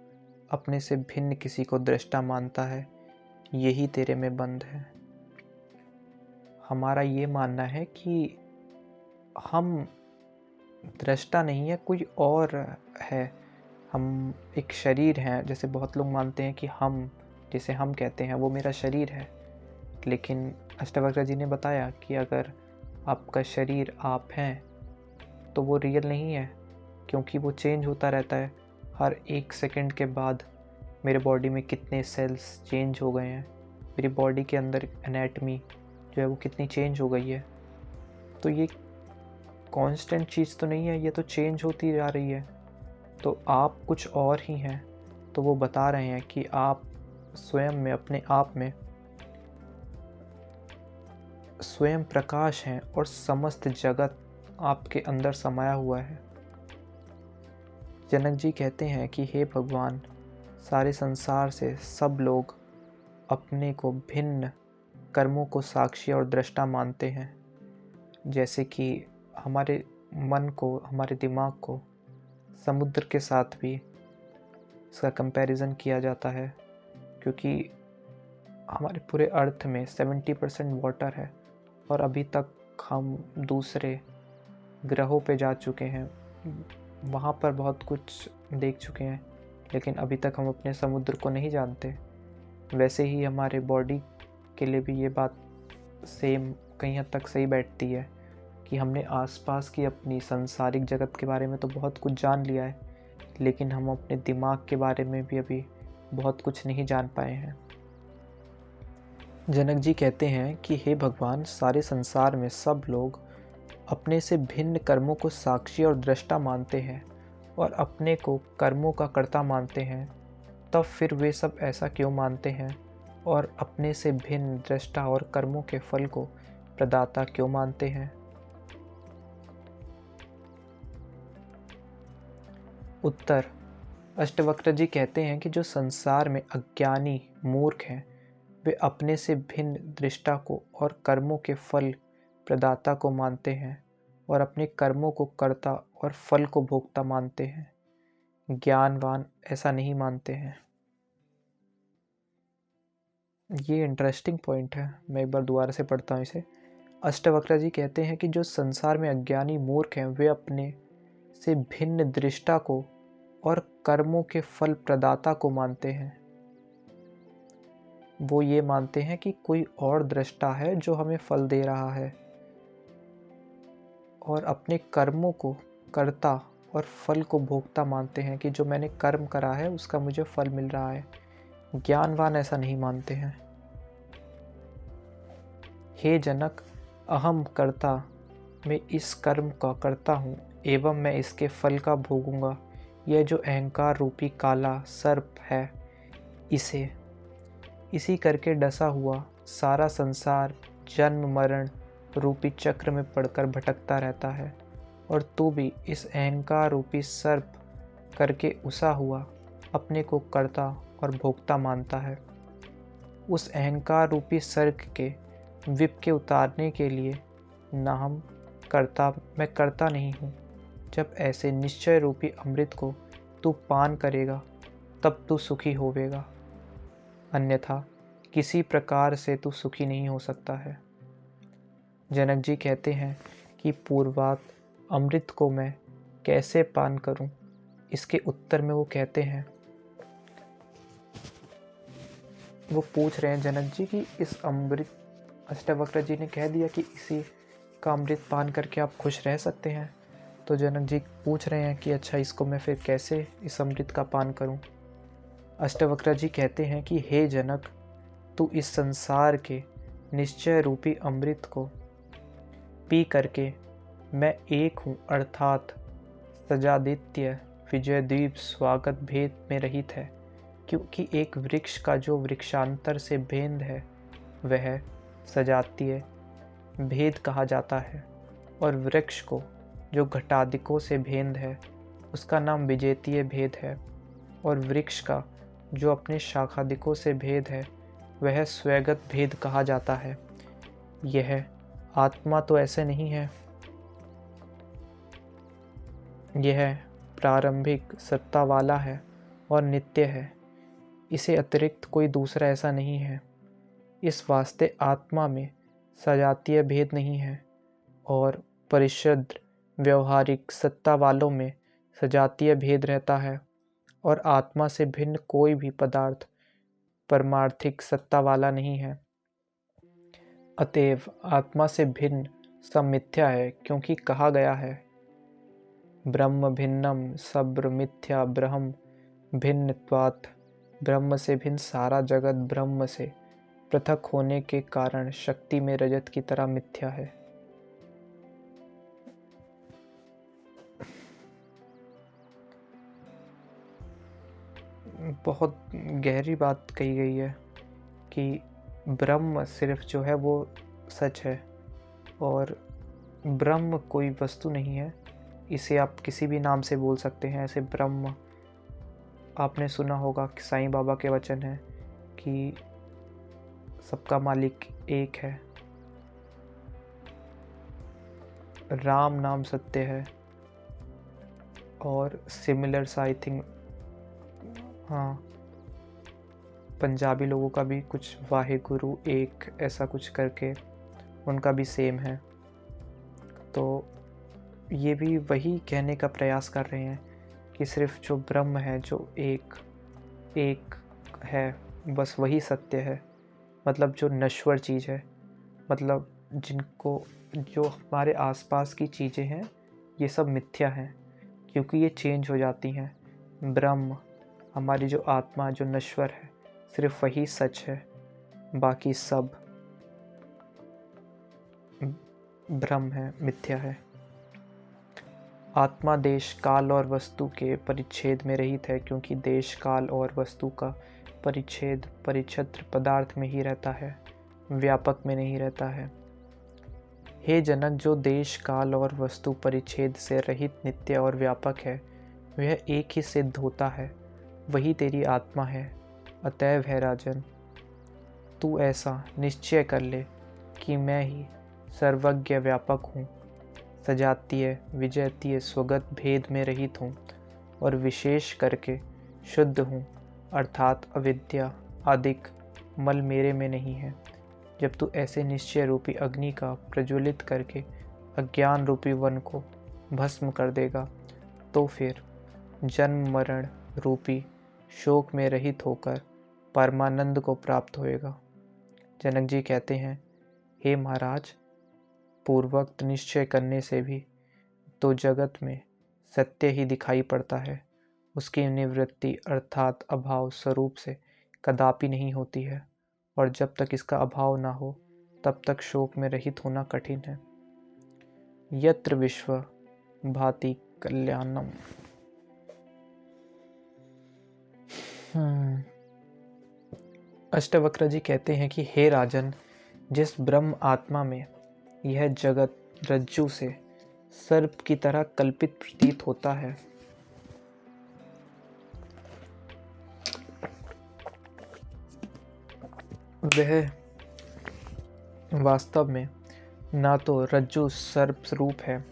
अपने से भिन्न किसी को दृष्टा मानता है, यही तेरे में बंध है। हमारा ये मानना है कि हम दृष्टा नहीं है, कोई और है। हम एक शरीर हैं, जैसे बहुत लोग मानते हैं कि हम, जिसे हम कहते हैं, वो मेरा शरीर है। लेकिन अष्टावक्र जी ने बताया कि अगर आपका शरीर आप हैं तो वो रियल नहीं है, क्योंकि वो चेंज होता रहता है। हर 1 सेकंड के बाद मेरे बॉडी में कितने सेल्स चेंज हो गए हैं, मेरी बॉडी के अंदर एनाटमी जो है वो कितनी चेंज हो गई है। तो ये कांस्टेंट चीज़ तो नहीं है, ये तो चेंज होती जा रही है। तो आप कुछ और ही हैं। तो वो बता रहे हैं कि आप स्वयं में, अपने आप में स्वयं प्रकाश हैं और समस्त जगत आपके अंदर समाया हुआ है। जनक जी कहते हैं कि हे भगवान, सारे संसार से सब लोग अपने को भिन्न कर्मों को साक्षी और दृष्टा मानते हैं। जैसे कि हमारे मन को, हमारे दिमाग को समुद्र के साथ भी इसका कंपैरिजन किया जाता है, क्योंकि हमारे पूरे अर्थ में 70% वाटर है और अभी तक हम दूसरे ग्रहों पे जा चुके हैं, वहाँ पर बहुत कुछ देख चुके हैं, लेकिन अभी तक हम अपने समुद्र को नहीं जानते। वैसे ही हमारे बॉडी के लिए भी ये बात सेम कहीं हद तक सही बैठती है कि हमने आसपास की अपनी सांसारिक जगत के बारे में तो बहुत कुछ जान लिया है, लेकिन हम अपने दिमाग के बारे में भी अभी बहुत कुछ नहीं जान पाए हैं। जनक जी कहते हैं कि हे भगवान, सारे संसार में सब लोग अपने से भिन्न कर्मों को साक्षी और दृष्टा मानते हैं और अपने को कर्मों का कर्ता मानते हैं। तब फिर वे सब ऐसा क्यों मानते हैं और अपने से भिन्न दृष्टा और कर्मों के फल को प्रदाता क्यों मानते हैं? उत्तर, अष्टवक्र जी कहते हैं कि जो संसार में अज्ञानी मूर्ख हैं, वे अपने से भिन्न दृष्टा को और कर्मों के फल प्रदाता को मानते हैं और अपने कर्मों को कर्ता और फल को भोक्ता मानते हैं। ज्ञानवान ऐसा नहीं मानते हैं। ये इंटरेस्टिंग पॉइंट है, मैं एक बार दोबारा से पढ़ता हूँ इसे। अष्टवक्र जी कहते हैं कि जो संसार में अज्ञानी मूर्ख हैं, वे अपने से भिन्न दृष्टा को और कर्मों के फल प्रदाता को मानते हैं। वो ये मानते हैं कि कोई और दृष्टा है जो हमें फल दे रहा है, और अपने कर्मों को कर्ता और फल को भोक्ता मानते हैं कि जो मैंने कर्म करा है उसका मुझे फल मिल रहा है। ज्ञानवान ऐसा नहीं मानते हैं। हे जनक, अहम कर्ता, मैं इस कर्म का करता हूँ एवं मैं इसके फल का भोगूंगा। यह जो अहंकार रूपी काला सर्प है, इसी करके डसा हुआ सारा संसार जन्म मरण रूपी चक्र में पड़कर भटकता रहता है, और तू भी इस अहंकार रूपी सर्प करके उसा हुआ अपने को कर्ता और भोक्ता मानता है। उस अहंकार रूपी सर्प के विप के उतारने के लिए मैं करता नहीं हूँ। जब ऐसे निश्चय रूपी अमृत को तू पान करेगा तब तू सुखी होवेगा, अन्यथा किसी प्रकार से तू सुखी नहीं हो सकता है। जनक जी कहते हैं कि पूर्वात अमृत को मैं कैसे पान करूं? इसके उत्तर में वो कहते हैं, वो पूछ रहे हैं जनक जी कि इस अमृत, अष्टवक्र जी ने कह दिया कि इसी का अमृत पान करके आप खुश रह सकते हैं। तो जनक जी पूछ रहे हैं कि अच्छा, इसको मैं फिर कैसे इस अमृत का पान करूं? अष्टवक्र जी कहते हैं कि हे जनक, तू इस संसार के निश्चय रूपी अमृत को पी करके मैं एक हूँ अर्थात सजादित्य विजयद्वीप स्वागत भेद में रहित है, क्योंकि एक वृक्ष का जो वृक्षांतर से भेद है वह सजातीय भेद कहा जाता है, और वृक्ष को जो घटादिकों से भेद है उसका नाम विजेतीय भेद है, और वृक्ष का जो अपने शाखादिकों से भेद है वह स्वैगत भेद कहा जाता है। यह आत्मा तो ऐसे नहीं है, यह प्रारंभिक सत्ता वाला है और नित्य है। इसे अतिरिक्त कोई दूसरा ऐसा नहीं है। इस वास्ते आत्मा में सजातीय भेद नहीं है और परिशुद्ध व्यवहारिक सत्ता वालों में सजातीय भेद रहता है, और आत्मा से भिन्न कोई भी पदार्थ परमार्थिक सत्ता वाला नहीं है। अतएव आत्मा से भिन्न सब मिथ्या है, क्योंकि कहा गया है, ब्रह्म भिन्नम सब्र मिथ्या ब्रह्म भिन्नत्वात्। ब्रह्म से भिन्न सारा जगत ब्रह्म से पृथक होने के कारण शक्ति में रजत की तरह मिथ्या है। बहुत गहरी बात कही गई है कि ब्रह्म सिर्फ जो है वो सच है, और ब्रह्म कोई वस्तु नहीं है। इसे आप किसी भी नाम से बोल सकते हैं। ऐसे ब्रह्म, आपने सुना होगा कि साईं बाबा के वचन है कि सबका मालिक एक है, राम नाम सत्य है, और सिमिलर सा आई थिंक, हाँ, पंजाबी लोगों का भी कुछ वाहे गुरु एक ऐसा कुछ करके उनका भी सेम है। तो ये भी वही कहने का प्रयास कर रहे हैं कि सिर्फ जो ब्रह्म है, जो एक है, बस वही सत्य है। मतलब जो नश्वर चीज़ है, मतलब जो हमारे आसपास की चीज़ें हैं, ये सब मिथ्या हैं, क्योंकि ये चेंज हो जाती हैं। ब्रह्म, हमारी जो आत्मा, जो नश्वर है, सिर्फ वही सच है, बाकी सब भ्रम है, मिथ्या है। आत्मा देश काल और वस्तु के परिच्छेद में रहित है, क्योंकि देश काल और वस्तु का परिच्छेद परिच्छत्र पदार्थ में ही रहता है, व्यापक में नहीं रहता है। हे जनक, जो देश काल और वस्तु परिच्छेद से रहित नित्य और व्यापक है, वह एक ही सिद्ध होता है, वही तेरी आत्मा है। अतएव है राजन, तू ऐसा निश्चय कर ले कि मैं ही सर्वज्ञ व्यापक हूँ, सजातीय विजयतीय स्वगत भेद में रहित हूँ, और विशेष करके शुद्ध हूँ, अर्थात अविद्या आदिक मल मेरे में नहीं है। जब तू ऐसे निश्चय रूपी अग्नि का प्रज्वलित करके अज्ञान रूपी वन को भस्म कर देगा, तो फिर जन्म मरण रूपी शोक में रहित होकर परमानंद को प्राप्त होएगा। जनक जी कहते हैं, हे महाराज, पूर्वोक्त निश्चय करने से भी तो जगत में सत्य ही दिखाई पड़ता है, उसकी निवृत्ति अर्थात अभाव स्वरूप से कदापि नहीं होती है, और जब तक इसका अभाव ना हो तब तक शोक में रहित होना कठिन है। यत्र विश्व भाति कल्याणम। अष्टवक्र जी कहते हैं कि हे राजन, जिस ब्रह्म आत्मा में यह जगत रज्जु से सर्प की तरह कल्पित प्रतीत होता है, वह वास्तव में ना तो रज्जु सर्प रूप है,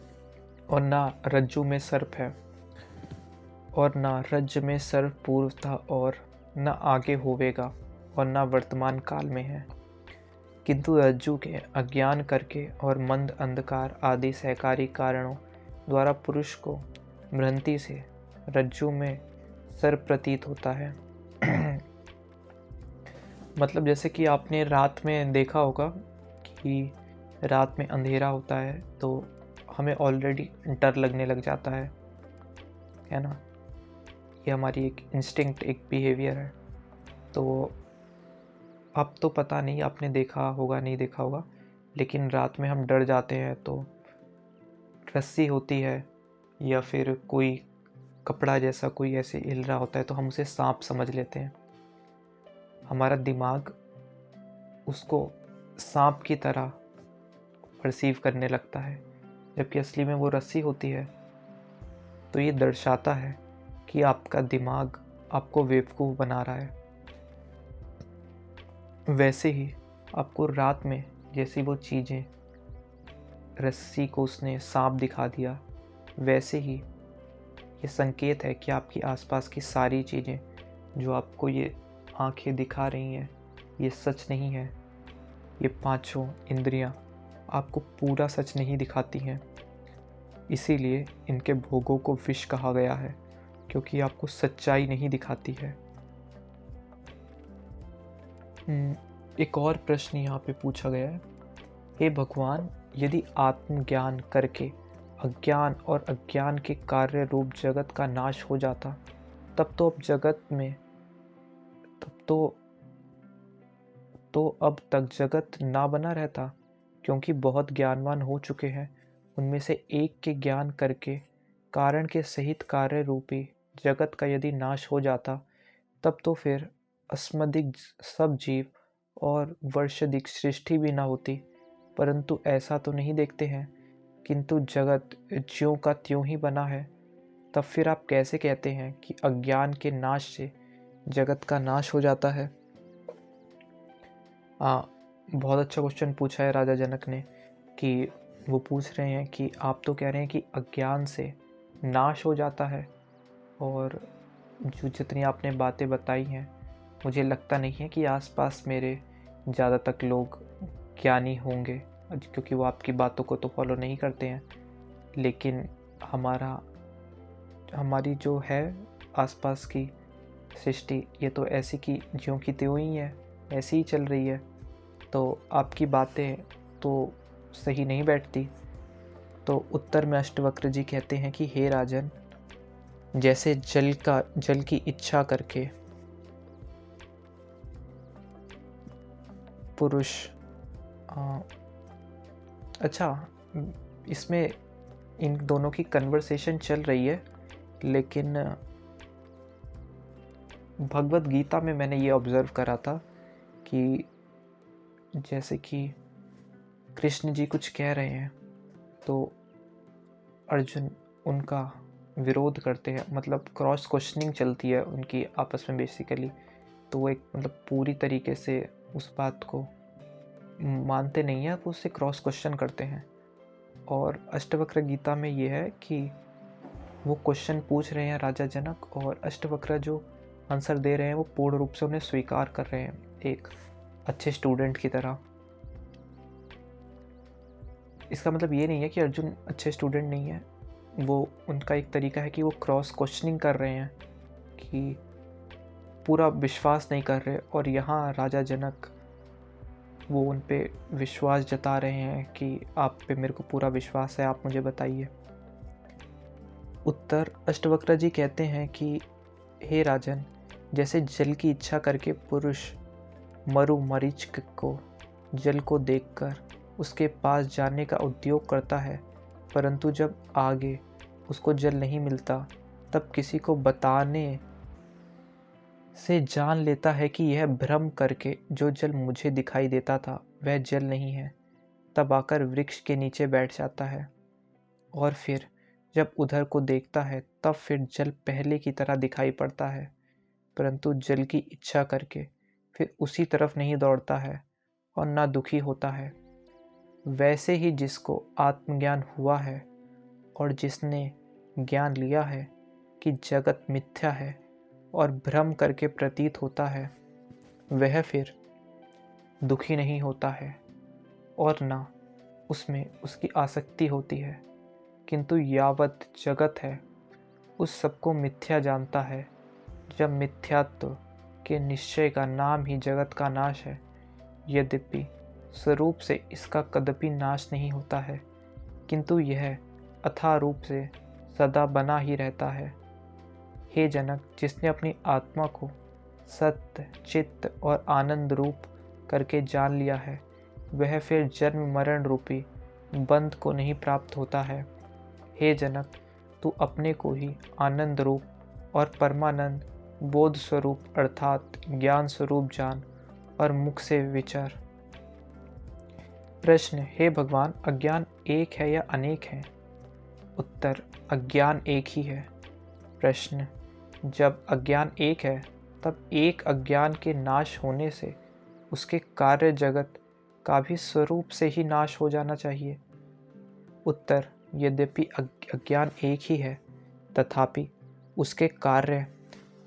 और ना रज्जु में सर्प है, और ना रज्जु में सर्प पूर्व था, और न आगे होवेगा, और न वर्तमान काल में है। किंतु रज्जु के अज्ञान करके और मंद अंधकार आदि सहकारी कारणों द्वारा पुरुष को भ्रांति से रज्जु में सर्प प्रतीत होता है। मतलब जैसे कि आपने रात में देखा होगा कि रात में अंधेरा होता है तो हमें ऑलरेडी डर लगने लग जाता है ना। ये हमारी एक इंस्टिंक्ट, एक बिहेवियर है। तो अब तो पता नहीं आपने देखा होगा नहीं देखा होगा, लेकिन रात में हम डर जाते हैं तो रस्सी होती है या फिर कोई कपड़ा जैसा कोई ऐसे हिल रहा होता है तो हम उसे सांप समझ लेते हैं। हमारा दिमाग उसको सांप की तरह परसीव करने लगता है, जबकि असली में वो रस्सी होती है। तो ये दर्शाता है कि आपका दिमाग आपको बेवकूफ़ बना रहा है। वैसे ही आपको रात में जैसी वो चीज़ें, रस्सी को उसने सांप दिखा दिया, वैसे ही ये संकेत है कि आपकी आसपास की सारी चीज़ें जो आपको ये आंखें दिखा रही हैं ये सच नहीं है। ये पांचों इंद्रियां आपको पूरा सच नहीं दिखाती हैं। इसीलिए इनके भोगों को विष कहा गया है, क्योंकि आपको सच्चाई नहीं दिखाती है। एक और प्रश्न यहाँ पे पूछा गया है, हे भगवान, यदि आत्मज्ञान करके अज्ञान और अज्ञान के कार्य रूप जगत का नाश हो जाता, तब तो अब जगत में तब तो अब तक जगत ना बना रहता, क्योंकि बहुत ज्ञानवान हो चुके हैं। उनमें से एक के ज्ञान करके कारण के सहित कार्य रूपी जगत का यदि नाश हो जाता, तब तो फिर अस्मदिक सब जीव और वर्षदिक सृष्टि भी ना होती। परंतु ऐसा तो नहीं देखते हैं, किंतु जगत ज्यों का त्यों ही बना है। तब फिर आप कैसे कहते हैं कि अज्ञान के नाश से जगत का नाश हो जाता है? बहुत अच्छा क्वेश्चन पूछा है राजा जनक ने, कि वो पूछ रहे हैं कि आप तो कह रहे हैं कि अज्ञान से नाश हो जाता है, और जो जितनी आपने बातें बताई हैं, मुझे लगता नहीं है कि आसपास मेरे ज़्यादा तक लोग ज्ञानी होंगे, क्योंकि वो आपकी बातों को तो फॉलो नहीं करते हैं। लेकिन हमारी जो है आसपास की सृष्टि, ये तो ऐसी की ज्यों की त्यों ही है, ऐसी ही चल रही है। तो आपकी बातें तो सही नहीं बैठती। तो उत्तर में अष्टवक्र जी कहते हैं कि हे राजन, जैसे जल की इच्छा करके पुरुष अच्छा, इसमें इन दोनों की कन्वर्सेशन चल रही है, लेकिन भगवत गीता में मैंने ये ऑब्ज़र्व करा था कि जैसे कि कृष्ण जी कुछ कह रहे हैं तो अर्जुन उनका विरोध करते हैं, मतलब क्रॉस क्वेश्चनिंग चलती है उनकी आपस में बेसिकली। तो वो एक मतलब पूरी तरीके से उस बात को मानते नहीं है, वो उससे क्रॉस क्वेश्चन करते हैं। और अष्टवक्र गीता में ये है कि वो क्वेश्चन पूछ रहे हैं राजा जनक, और अष्टवक्र जो आंसर दे रहे हैं वो पूर्ण रूप से उन्हें स्वीकार कर रहे हैं, एक अच्छे स्टूडेंट की तरह। इसका मतलब ये नहीं है कि अर्जुन अच्छे स्टूडेंट नहीं है, वो उनका एक तरीका है कि वो क्रॉस क्वेश्चनिंग कर रहे हैं, कि पूरा विश्वास नहीं कर रहे। और यहाँ राजा जनक वो उन पे विश्वास जता रहे हैं कि आप पे मेरे को पूरा विश्वास है, आप मुझे बताइए। उत्तर अष्टवक्र जी कहते हैं कि हे राजन, जैसे जल की इच्छा करके पुरुष मरु मरीचिक को जल को देखकर उसके पास जाने का उद्योग करता है, परंतु जब आगे उसको जल नहीं मिलता, तब किसी को बताने से जान लेता है कि यह भ्रम करके जो जल मुझे दिखाई देता था वह जल नहीं है। तब आकर वृक्ष के नीचे बैठ जाता है, और फिर जब उधर को देखता है तब फिर जल पहले की तरह दिखाई पड़ता है, परंतु जल की इच्छा करके फिर उसी तरफ नहीं दौड़ता है और ना दुखी होता है। वैसे ही जिसको आत्मज्ञान हुआ है और जिसने ज्ञान लिया है कि जगत मिथ्या है और भ्रम करके प्रतीत होता है, वह फिर दुखी नहीं होता है और ना उसमें उसकी आसक्ति होती है, किंतु यावत जगत है उस सबको मिथ्या जानता है। जब मिथ्यात्व के निश्चय का नाम ही जगत का नाश है, यद्यपि स्वरूप से इसका कदापि नाश नहीं होता है, किंतु यह अथाह रूप से सदा बना ही रहता है। हे जनक, जिसने अपनी आत्मा को सत्य, चित्त और आनंद रूप करके जान लिया है, वह फिर जन्म मरण रूपी बंध को नहीं प्राप्त होता है। हे जनक, तू अपने को ही आनंद रूप और परमानंद बोध स्वरूप अर्थात ज्ञान स्वरूप जान और मुख से विचार। प्रश्न, हे भगवान, अज्ञान एक है या अनेक है? उत्तर, अज्ञान एक ही है। प्रश्न, जब अज्ञान एक है तब एक अज्ञान के नाश होने से उसके कार्य जगत का भी स्वरूप से ही नाश हो जाना चाहिए। उत्तर, यद्यपि अज्ञान एक ही है, तथापि उसके कार्य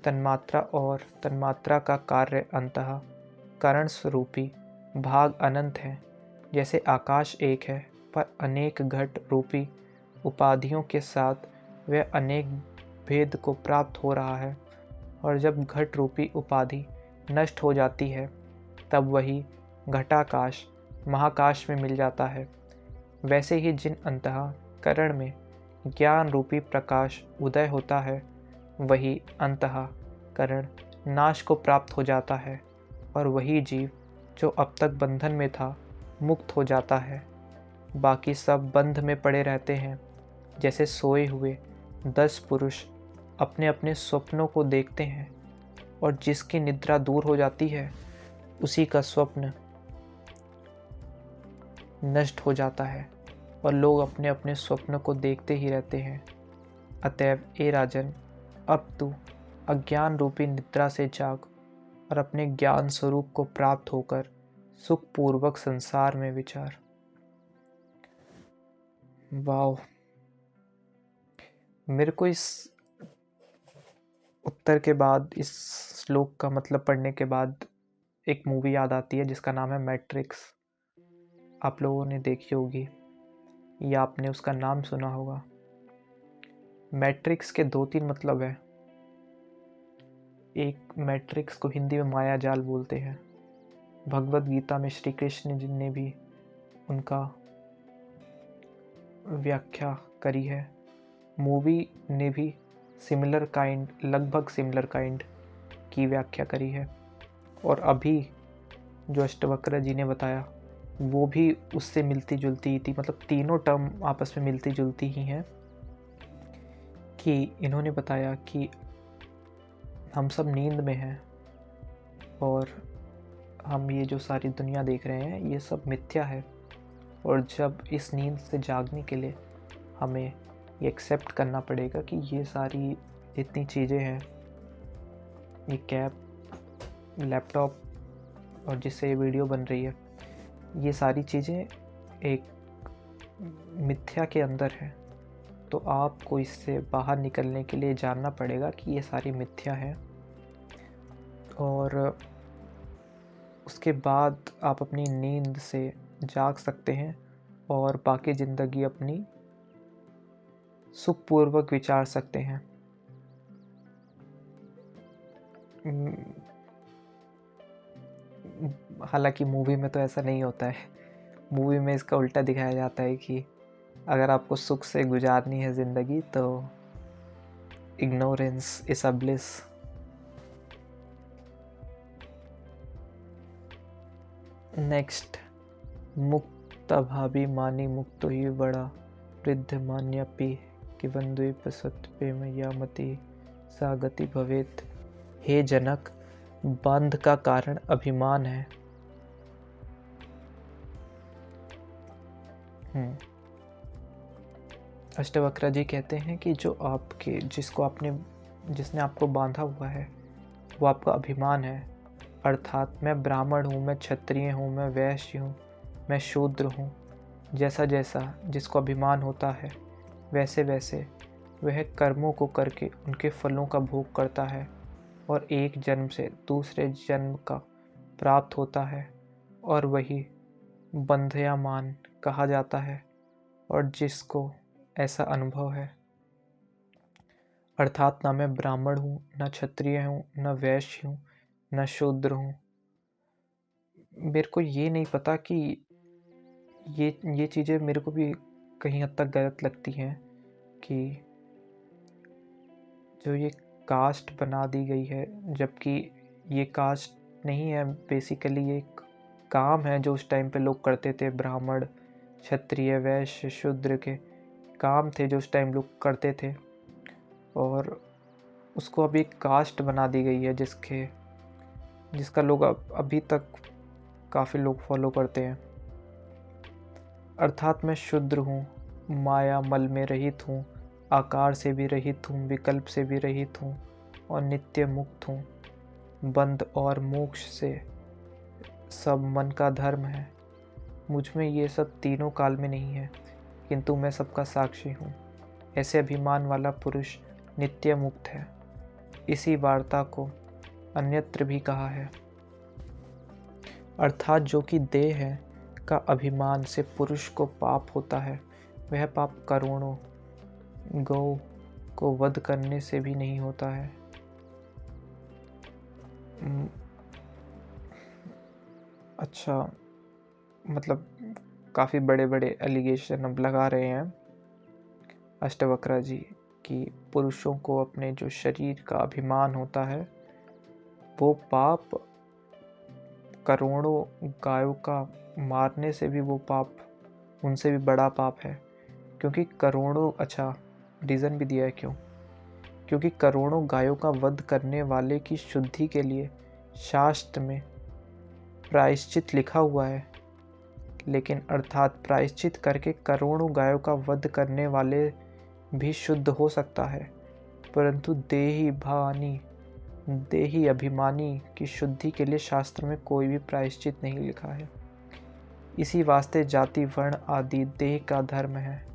तन्मात्रा और तन्मात्रा का कार्य अंतः करण स्वरूपी भाग अनंत है। जैसे आकाश एक है पर अनेक घट रूपी उपाधियों के साथ वह अनेक भेद को प्राप्त हो रहा है, और जब घट रूपी उपाधि नष्ट हो जाती है तब वही घटाकाश महाकाश में मिल जाता है। वैसे ही जिन अंतःकरण में ज्ञान रूपी प्रकाश उदय होता है, वही अंतःकरण नाश को प्राप्त हो जाता है, और वही जीव जो अब तक बंधन में था मुक्त हो जाता है। बाकी सब बंध में पड़े रहते हैं। जैसे सोए हुए 10 पुरुष अपने अपने स्वप्नों को देखते हैं, और जिसकी निद्रा दूर हो जाती है उसी का स्वप्न नष्ट हो जाता है, और लोग अपने अपने स्वप्न को देखते ही रहते हैं। अतएव ए राजन, अब तू अज्ञान रूपी निद्रा से जाग और अपने ज्ञान स्वरूप को प्राप्त होकर सुखपूर्वक संसार में विचार। वाव! मेरे को इस उत्तर के बाद, इस श्लोक का मतलब पढ़ने के बाद एक मूवी याद आती है जिसका नाम है मैट्रिक्स। आप लोगों ने देखी होगी या आपने उसका नाम सुना होगा। मैट्रिक्स के 2-3 मतलब है। एक, मैट्रिक्स को हिंदी में माया जाल बोलते हैं। भगवद गीता में श्री कृष्ण जी ने भी उनका व्याख्या करी है। मूवी ने भी लगभग सिमिलर काइंड की व्याख्या करी है। और अभी जो अष्टवक्र जी ने बताया वो भी उससे मिलती जुलती ही थी, मतलब तीनों टर्म आपस में मिलती जुलती ही हैं। कि इन्होंने बताया कि हम सब नींद में हैं और हम ये जो सारी दुनिया देख रहे हैं ये सब मिथ्या है, और जब इस नींद से जागने के लिए हमें ये एक्सेप्ट करना पड़ेगा कि ये सारी जितनी चीज़ें हैं, ये कैप, लैपटॉप और जिससे ये वीडियो बन रही है, ये सारी चीज़ें एक मिथ्या के अंदर है। तो आपको इससे बाहर निकलने के लिए जानना पड़ेगा कि ये सारी मिथ्या है, और उसके बाद आप अपनी नींद से जाग सकते हैं और बाकी ज़िंदगी अपनी सुखपूर्वक विचार सकते हैं। हालांकि मूवी में तो ऐसा नहीं होता है। मूवी में इसका उल्टा दिखाया जाता है कि अगर आपको सुख से गुजारनी है ज़िंदगी तो ignorance is a bliss. Next, मुक्त भावी मानी मुक्तो ही बड़ा वृद्ध मान्यपि कि बंद्वीप सत्प्रेम यामति सा गति भवेत। हे जनक, बंध का कारण अभिमान है। अष्टवक्र जी कहते हैं कि जो आपके जिसने आपको बांधा हुआ है वो आपका अभिमान है। अर्थात मैं ब्राह्मण हूँ, मैं क्षत्रिय हूँ, मैं वैश्य हूँ, मैं शूद्र हूँ। जैसा जैसा जिसको अभिमान होता है वैसे वैसे वह कर्मों को करके उनके फलों का भोग करता है, और एक जन्म से दूसरे जन्म का प्राप्त होता है, और वही बंध्यामान कहा जाता है। और जिसको ऐसा अनुभव है, अर्थात ना मैं ब्राह्मण हूँ, ना क्षत्रिय हूँ, ना वैश्य हूँ, ना शूद्र हूँ। मेरे को ये नहीं पता कि ये चीज़ें मेरे को भी कहीं हद तक गलत लगती हैं कि जो ये कास्ट बना दी गई है, जबकि ये कास्ट नहीं है। बेसिकली ये एक काम है जो उस टाइम पे लोग करते थे। ब्राह्मण, क्षत्रिय, वैश्य, शूद्र के काम थे जो उस टाइम लोग करते थे, और उसको अभी एक कास्ट बना दी गई है जिसका लोग अभी तक काफ़ी लोग फॉलो करते हैं। अर्थात मैं शूद्र हूँ, माया मल में रहित हूँ, आकार से भी रहित हूँ, विकल्प से भी रहित हूँ, और नित्य मुक्त हूँ। बंध और मोक्ष से सब मन का धर्म है। मुझ में ये सब तीनों काल में नहीं है, किंतु मैं सबका साक्षी हूँ। ऐसे अभिमान वाला पुरुष नित्य मुक्त है। इसी वार्ता को अन्यत्र भी कहा है। अर्थात जो कि देह है का अभिमान से पुरुष को पाप होता है, वह पाप करोड़ों गौ को वध करने से भी नहीं होता है। अच्छा, मतलब काफ़ी बड़े बड़े एलिगेशन अब लगा रहे हैं अष्टवक्र जी कि पुरुषों को अपने जो शरीर का अभिमान होता है वो पाप करोड़ों गायों का मारने से भी वो पाप उनसे भी बड़ा पाप है। क्योंकि करोड़ों, अच्छा रीज़न भी दिया है क्यों, क्योंकि करोड़ों गायों का वध करने वाले की शुद्धि के लिए शास्त्र में प्रायश्चित लिखा हुआ है। लेकिन अर्थात प्रायश्चित करके करोड़ों गायों का वध करने वाले भी शुद्ध हो सकता है, परंतु देही अभिमानी की शुद्धि के लिए शास्त्र में कोई भी प्रायश्चित नहीं लिखा है। इसी वास्ते जाति, वर्ण आदि देह का धर्म है।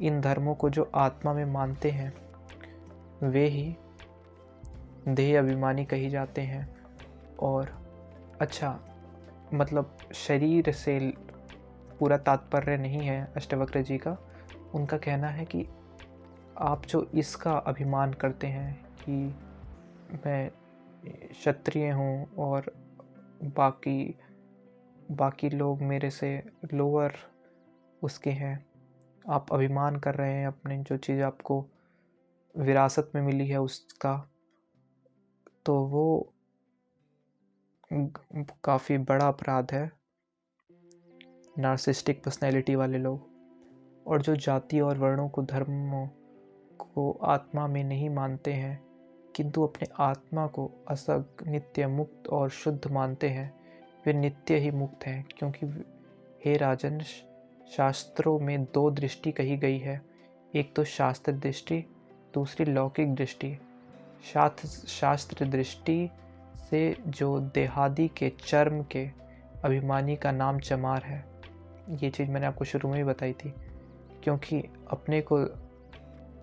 इन धर्मों को जो आत्मा में मानते हैं वे ही देह अभिमानी कही जाते हैं। और अच्छा, मतलब शरीर से पूरा तात्पर्य नहीं है अष्टवक्र जी का। उनका कहना है कि आप जो इसका अभिमान करते हैं कि मैं क्षत्रिय हूँ और बाकी लोग मेरे से लोअर उसके हैं, आप अभिमान कर रहे हैं अपने जो चीज़ आपको विरासत में मिली है उसका, तो वो काफ़ी बड़ा अपराध है। नार्सिस्टिक पर्सनैलिटी वाले लोग। और जो जाति और वर्णों को, धर्मों को आत्मा में नहीं मानते हैं किंतु अपने आत्मा को असग, नित्य, मुक्त और शुद्ध मानते हैं, वे नित्य ही मुक्त हैं। क्योंकि हे राजन, शास्त्रों में दो दृष्टि कही गई है, एक तो शास्त्र दृष्टि, दूसरी लौकिक दृष्टि। शास्त्र दृष्टि से जो देहादि के चर्म के अभिमानी का नाम चमार है। ये चीज़ मैंने आपको शुरू में ही बताई थी। क्योंकि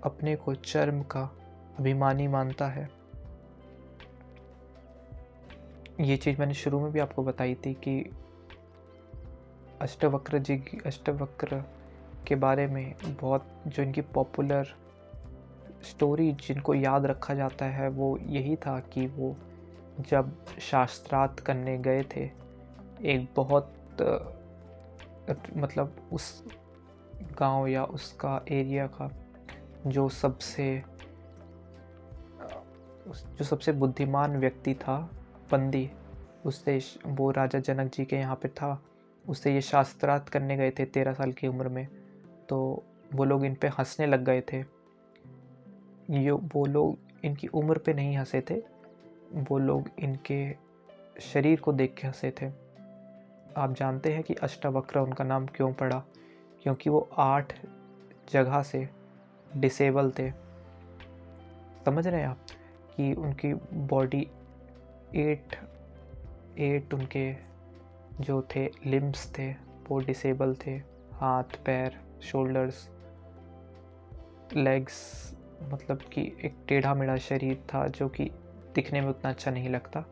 अपने को चर्म का अभिमानी मानता है। ये चीज़ मैंने शुरू में भी आपको बताई थी कि अष्टवक्र के बारे में बहुत जो इनकी पॉपुलर स्टोरी जिनको याद रखा जाता है वो यही था कि वो जब शास्त्रार्थ करने गए थे एक बहुत मतलब उस गांव या उसका एरिया का जो सबसे बुद्धिमान व्यक्ति था, बंदी, उससे वो राजा जनक जी के यहाँ पे था, उससे ये शास्त्रार्थ करने गए थे 13 साल की उम्र में। तो वो लोग इन पे हंसने लग गए थे। वो लोग इनकी उम्र पे नहीं हंसे थे, वो लोग इनके शरीर को देख के हंसे थे। आप जानते हैं कि अष्टवक्र उनका नाम क्यों पड़ा? क्योंकि वो 8 जगह से डिसेबल थे। समझ रहे हैं आप कि उनकी बॉडी 8 उनके जो थे लिम्स थे वो डिसेबल थे। हाथ, पैर, शोल्डर्स, लेग्स, मतलब कि एक टेढ़ा मेढ़ा शरीर था जो कि दिखने में उतना अच्छा नहीं लगता।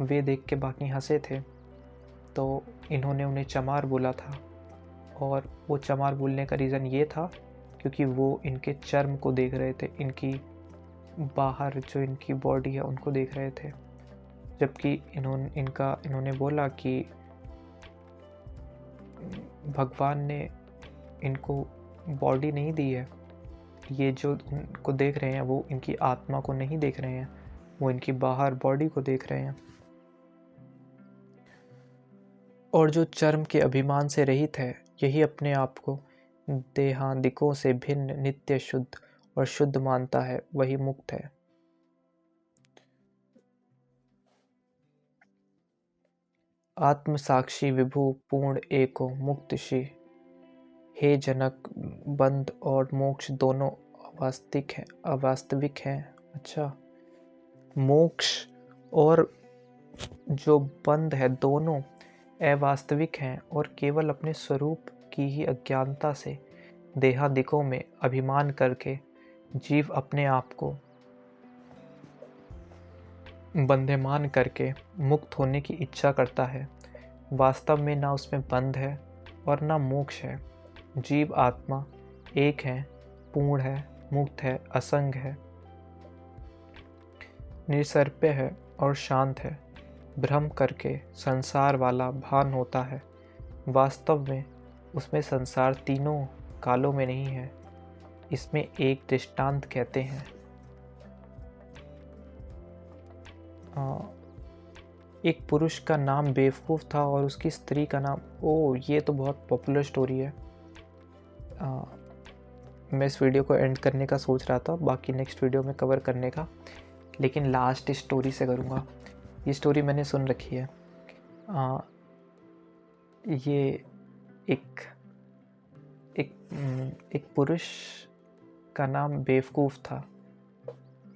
वे देख के बाकी हंसे थे, तो इन्होंने उन्हें चमार बोला था। और वो चमार बोलने का रीज़न ये था क्योंकि वो इनके चर्म को देख रहे थे, इनकी बाहर जो इनकी बॉडी है उनको देख रहे थे। जबकि इन्होंने बोला कि भगवान ने इनको बॉडी नहीं दी है, ये जो उनको देख रहे हैं वो इनकी आत्मा को नहीं देख रहे हैं, वो इनकी बाहर बॉडी को देख रहे हैं। और जो चर्म के अभिमान से रहित है, यही अपने आप को देहादिकों से भिन्न, नित्य, शुद्ध और शुद्ध मानता है, वही मुक्त है। आत्म साक्षी विभु पूर्ण एको मुक्त श्री। हे जनक, बंध और मोक्ष दोनों अवास्तविक हैं। अच्छा, मोक्ष और जो बंध है दोनों अवास्तविक हैं और केवल अपने स्वरूप की ही अज्ञानता से देहादिकों में अभिमान करके जीव अपने आप को बंधेमान करके मुक्त होने की इच्छा करता है। वास्तव में ना उसमें बंध है और ना मोक्ष है। जीव आत्मा एक है, पूर्ण है, मुक्त है, असंग है, निसर्प है और शांत है। भ्रम करके संसार वाला भान होता है। वास्तव में उसमें संसार तीनों कालों में नहीं है। इसमें एक दृष्टांत कहते हैं। एक पुरुष का नाम बेवकूफ़ था और उसकी स्त्री का नाम, ये तो बहुत पॉपुलर स्टोरी है। मैं इस वीडियो को एंड करने का सोच रहा था, बाकी नेक्स्ट वीडियो में कवर करने का, लेकिन लास्ट स्टोरी से करूँगा। ये स्टोरी मैंने सुन रखी है। ये एक एक एक पुरुष का नाम बेवकूफ़ था।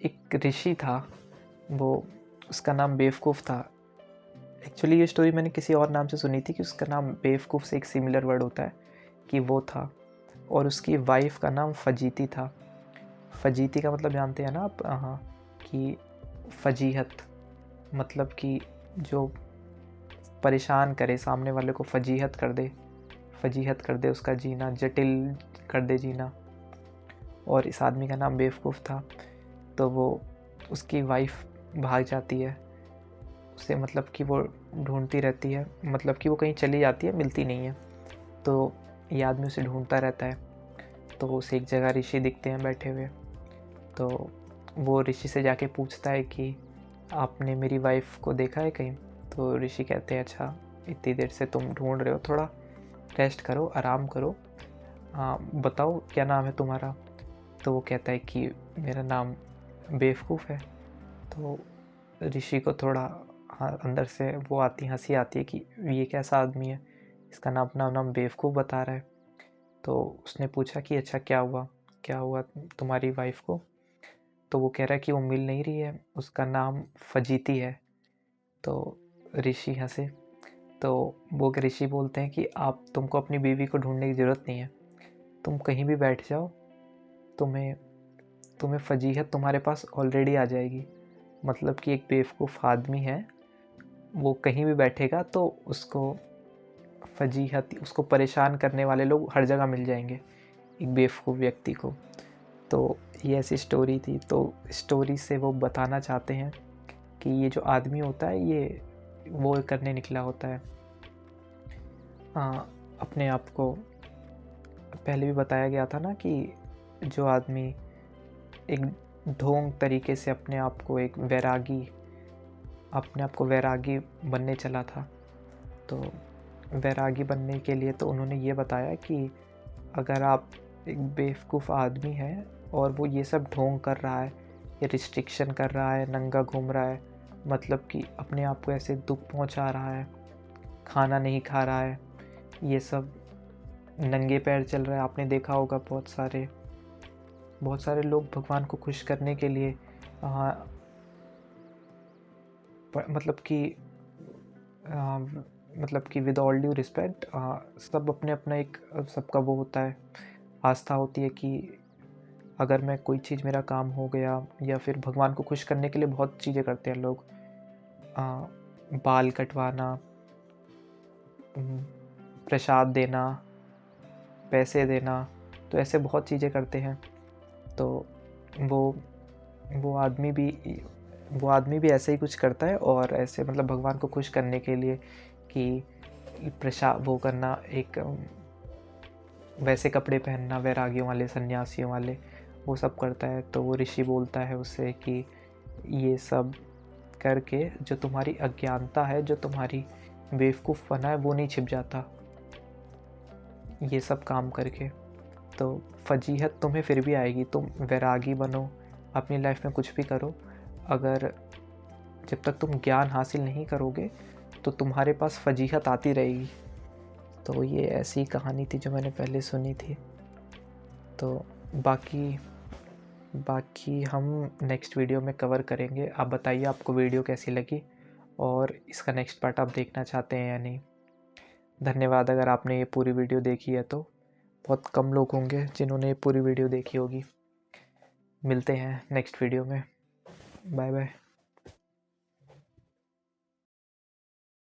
एक ऋषि था, वो उसका नाम बेवकूफ़ था। एक्चुअली ये स्टोरी मैंने किसी और नाम से सुनी थी कि उसका नाम बेवकूफ़ से एक सिमिलर वर्ड होता है, कि वो था। और उसकी वाइफ का नाम फजीती था। फजीती का मतलब जानते हैं ना आप? हाँ, कि फजीहत, मतलब कि जो परेशान करे, सामने वाले को फजीहत कर दे उसका जीना, जटिल कर दे जीना। और इस आदमी का नाम बेवकूफ़ था। तो वो, उसकी वाइफ भाग जाती है उसे, मतलब कि वो ढूंढती रहती है, मतलब कि वो कहीं चली जाती है, मिलती नहीं है। तो ये आदमी उसे ढूंढता रहता है। तो उसे एक जगह ऋषि दिखते हैं बैठे हुए। तो वो ऋषि से जाके पूछता है कि आपने मेरी वाइफ को देखा है कहीं? तो ऋषि कहते हैं, अच्छा इतनी देर से तुम ढूंढ रहे हो, थोड़ा रेस्ट करो, आराम करो, बताओ क्या नाम है तुम्हारा? तो वो कहता है कि मेरा नाम बेवकूफ़ है। तो ऋषि को थोड़ा अंदर से वो आती, हंसी आती है कि ये कैसा आदमी है, इसका अपना नाम बेवकूफ़ बता रहा है। तो उसने पूछा कि अच्छा क्या हुआ तुम्हारी वाइफ को? तो वो कह रहा है कि वो मिल नहीं रही है, उसका नाम फजीती है। तो ऋषि हंसे। तो वो ऋषि बोलते हैं कि तुमको अपनी बीवी को ढूंढने की ज़रूरत नहीं है, तुम कहीं भी बैठ जाओ, तुम्हें फजीहत तुम्हारे पास ऑलरेडी आ जाएगी। मतलब कि एक बेवकूफ़ आदमी है, वो कहीं भी बैठेगा तो उसको फजीहत, उसको परेशान करने वाले लोग हर जगह मिल जाएंगे एक बेवकूफ़ व्यक्ति को। तो ये ऐसी स्टोरी थी। तो स्टोरी से वो बताना चाहते हैं कि ये जो आदमी होता है, ये वो करने निकला होता है, अपने आप को, पहले भी बताया गया था ना कि जो आदमी एक ढोंग तरीके से अपने आप को वैरागी बनने चला था। तो वैरागी बनने के लिए तो उन्होंने ये बताया कि अगर आप एक बेवकूफ़ आदमी है और वो ये सब ढोंग कर रहा है, ये रिस्ट्रिक्शन कर रहा है, नंगा घूम रहा है, मतलब कि अपने आप को ऐसे दुख पहुंचा रहा है, खाना नहीं खा रहा है, ये सब नंगे पैर चल रहा है। आपने देखा होगा बहुत सारे लोग भगवान को खुश करने के लिए मतलब कि विद ऑल ड्यू रिस्पेक्ट, सब अपने अपना एक, सबका वो होता है, आस्था होती है कि अगर मैं कोई चीज़, मेरा काम हो गया, या फिर भगवान को खुश करने के लिए बहुत चीज़ें करते हैं लोग, बाल कटवाना, प्रसाद देना, पैसे देना, तो ऐसे बहुत चीज़ें करते हैं। तो वो आदमी भी ऐसे ही कुछ करता है, और ऐसे मतलब भगवान को खुश करने के लिए कि प्रसाद वो करना, एक वैसे कपड़े पहनना वैरागियों वाले, सन्यासियों वाले, वो सब करता है। तो वो ऋषि बोलता है उससे कि ये सब करके जो तुम्हारी अज्ञानता है, जो तुम्हारी बेवकूफ़पना है, वो नहीं छिप जाता ये सब काम करके। तो फजीहत तुम्हें फिर भी आएगी, तुम वैरागी बनो, अपनी लाइफ में कुछ भी करो, अगर जब तक तुम ज्ञान हासिल नहीं करोगे तो तुम्हारे पास फजीहत आती रहेगी। तो ये ऐसी कहानी थी जो मैंने पहले सुनी थी। तो बाकी हम नेक्स्ट वीडियो में कवर करेंगे। आप बताइए आपको वीडियो कैसी लगी, और इसका नेक्स्ट पार्ट आप देखना चाहते हैं या नहीं। धन्यवाद। अगर आपने ये पूरी वीडियो देखी है तो, बहुत कम लोग होंगे जिन्होंने ये पूरी वीडियो देखी होगी। मिलते हैं नेक्स्ट वीडियो में। Bye bye.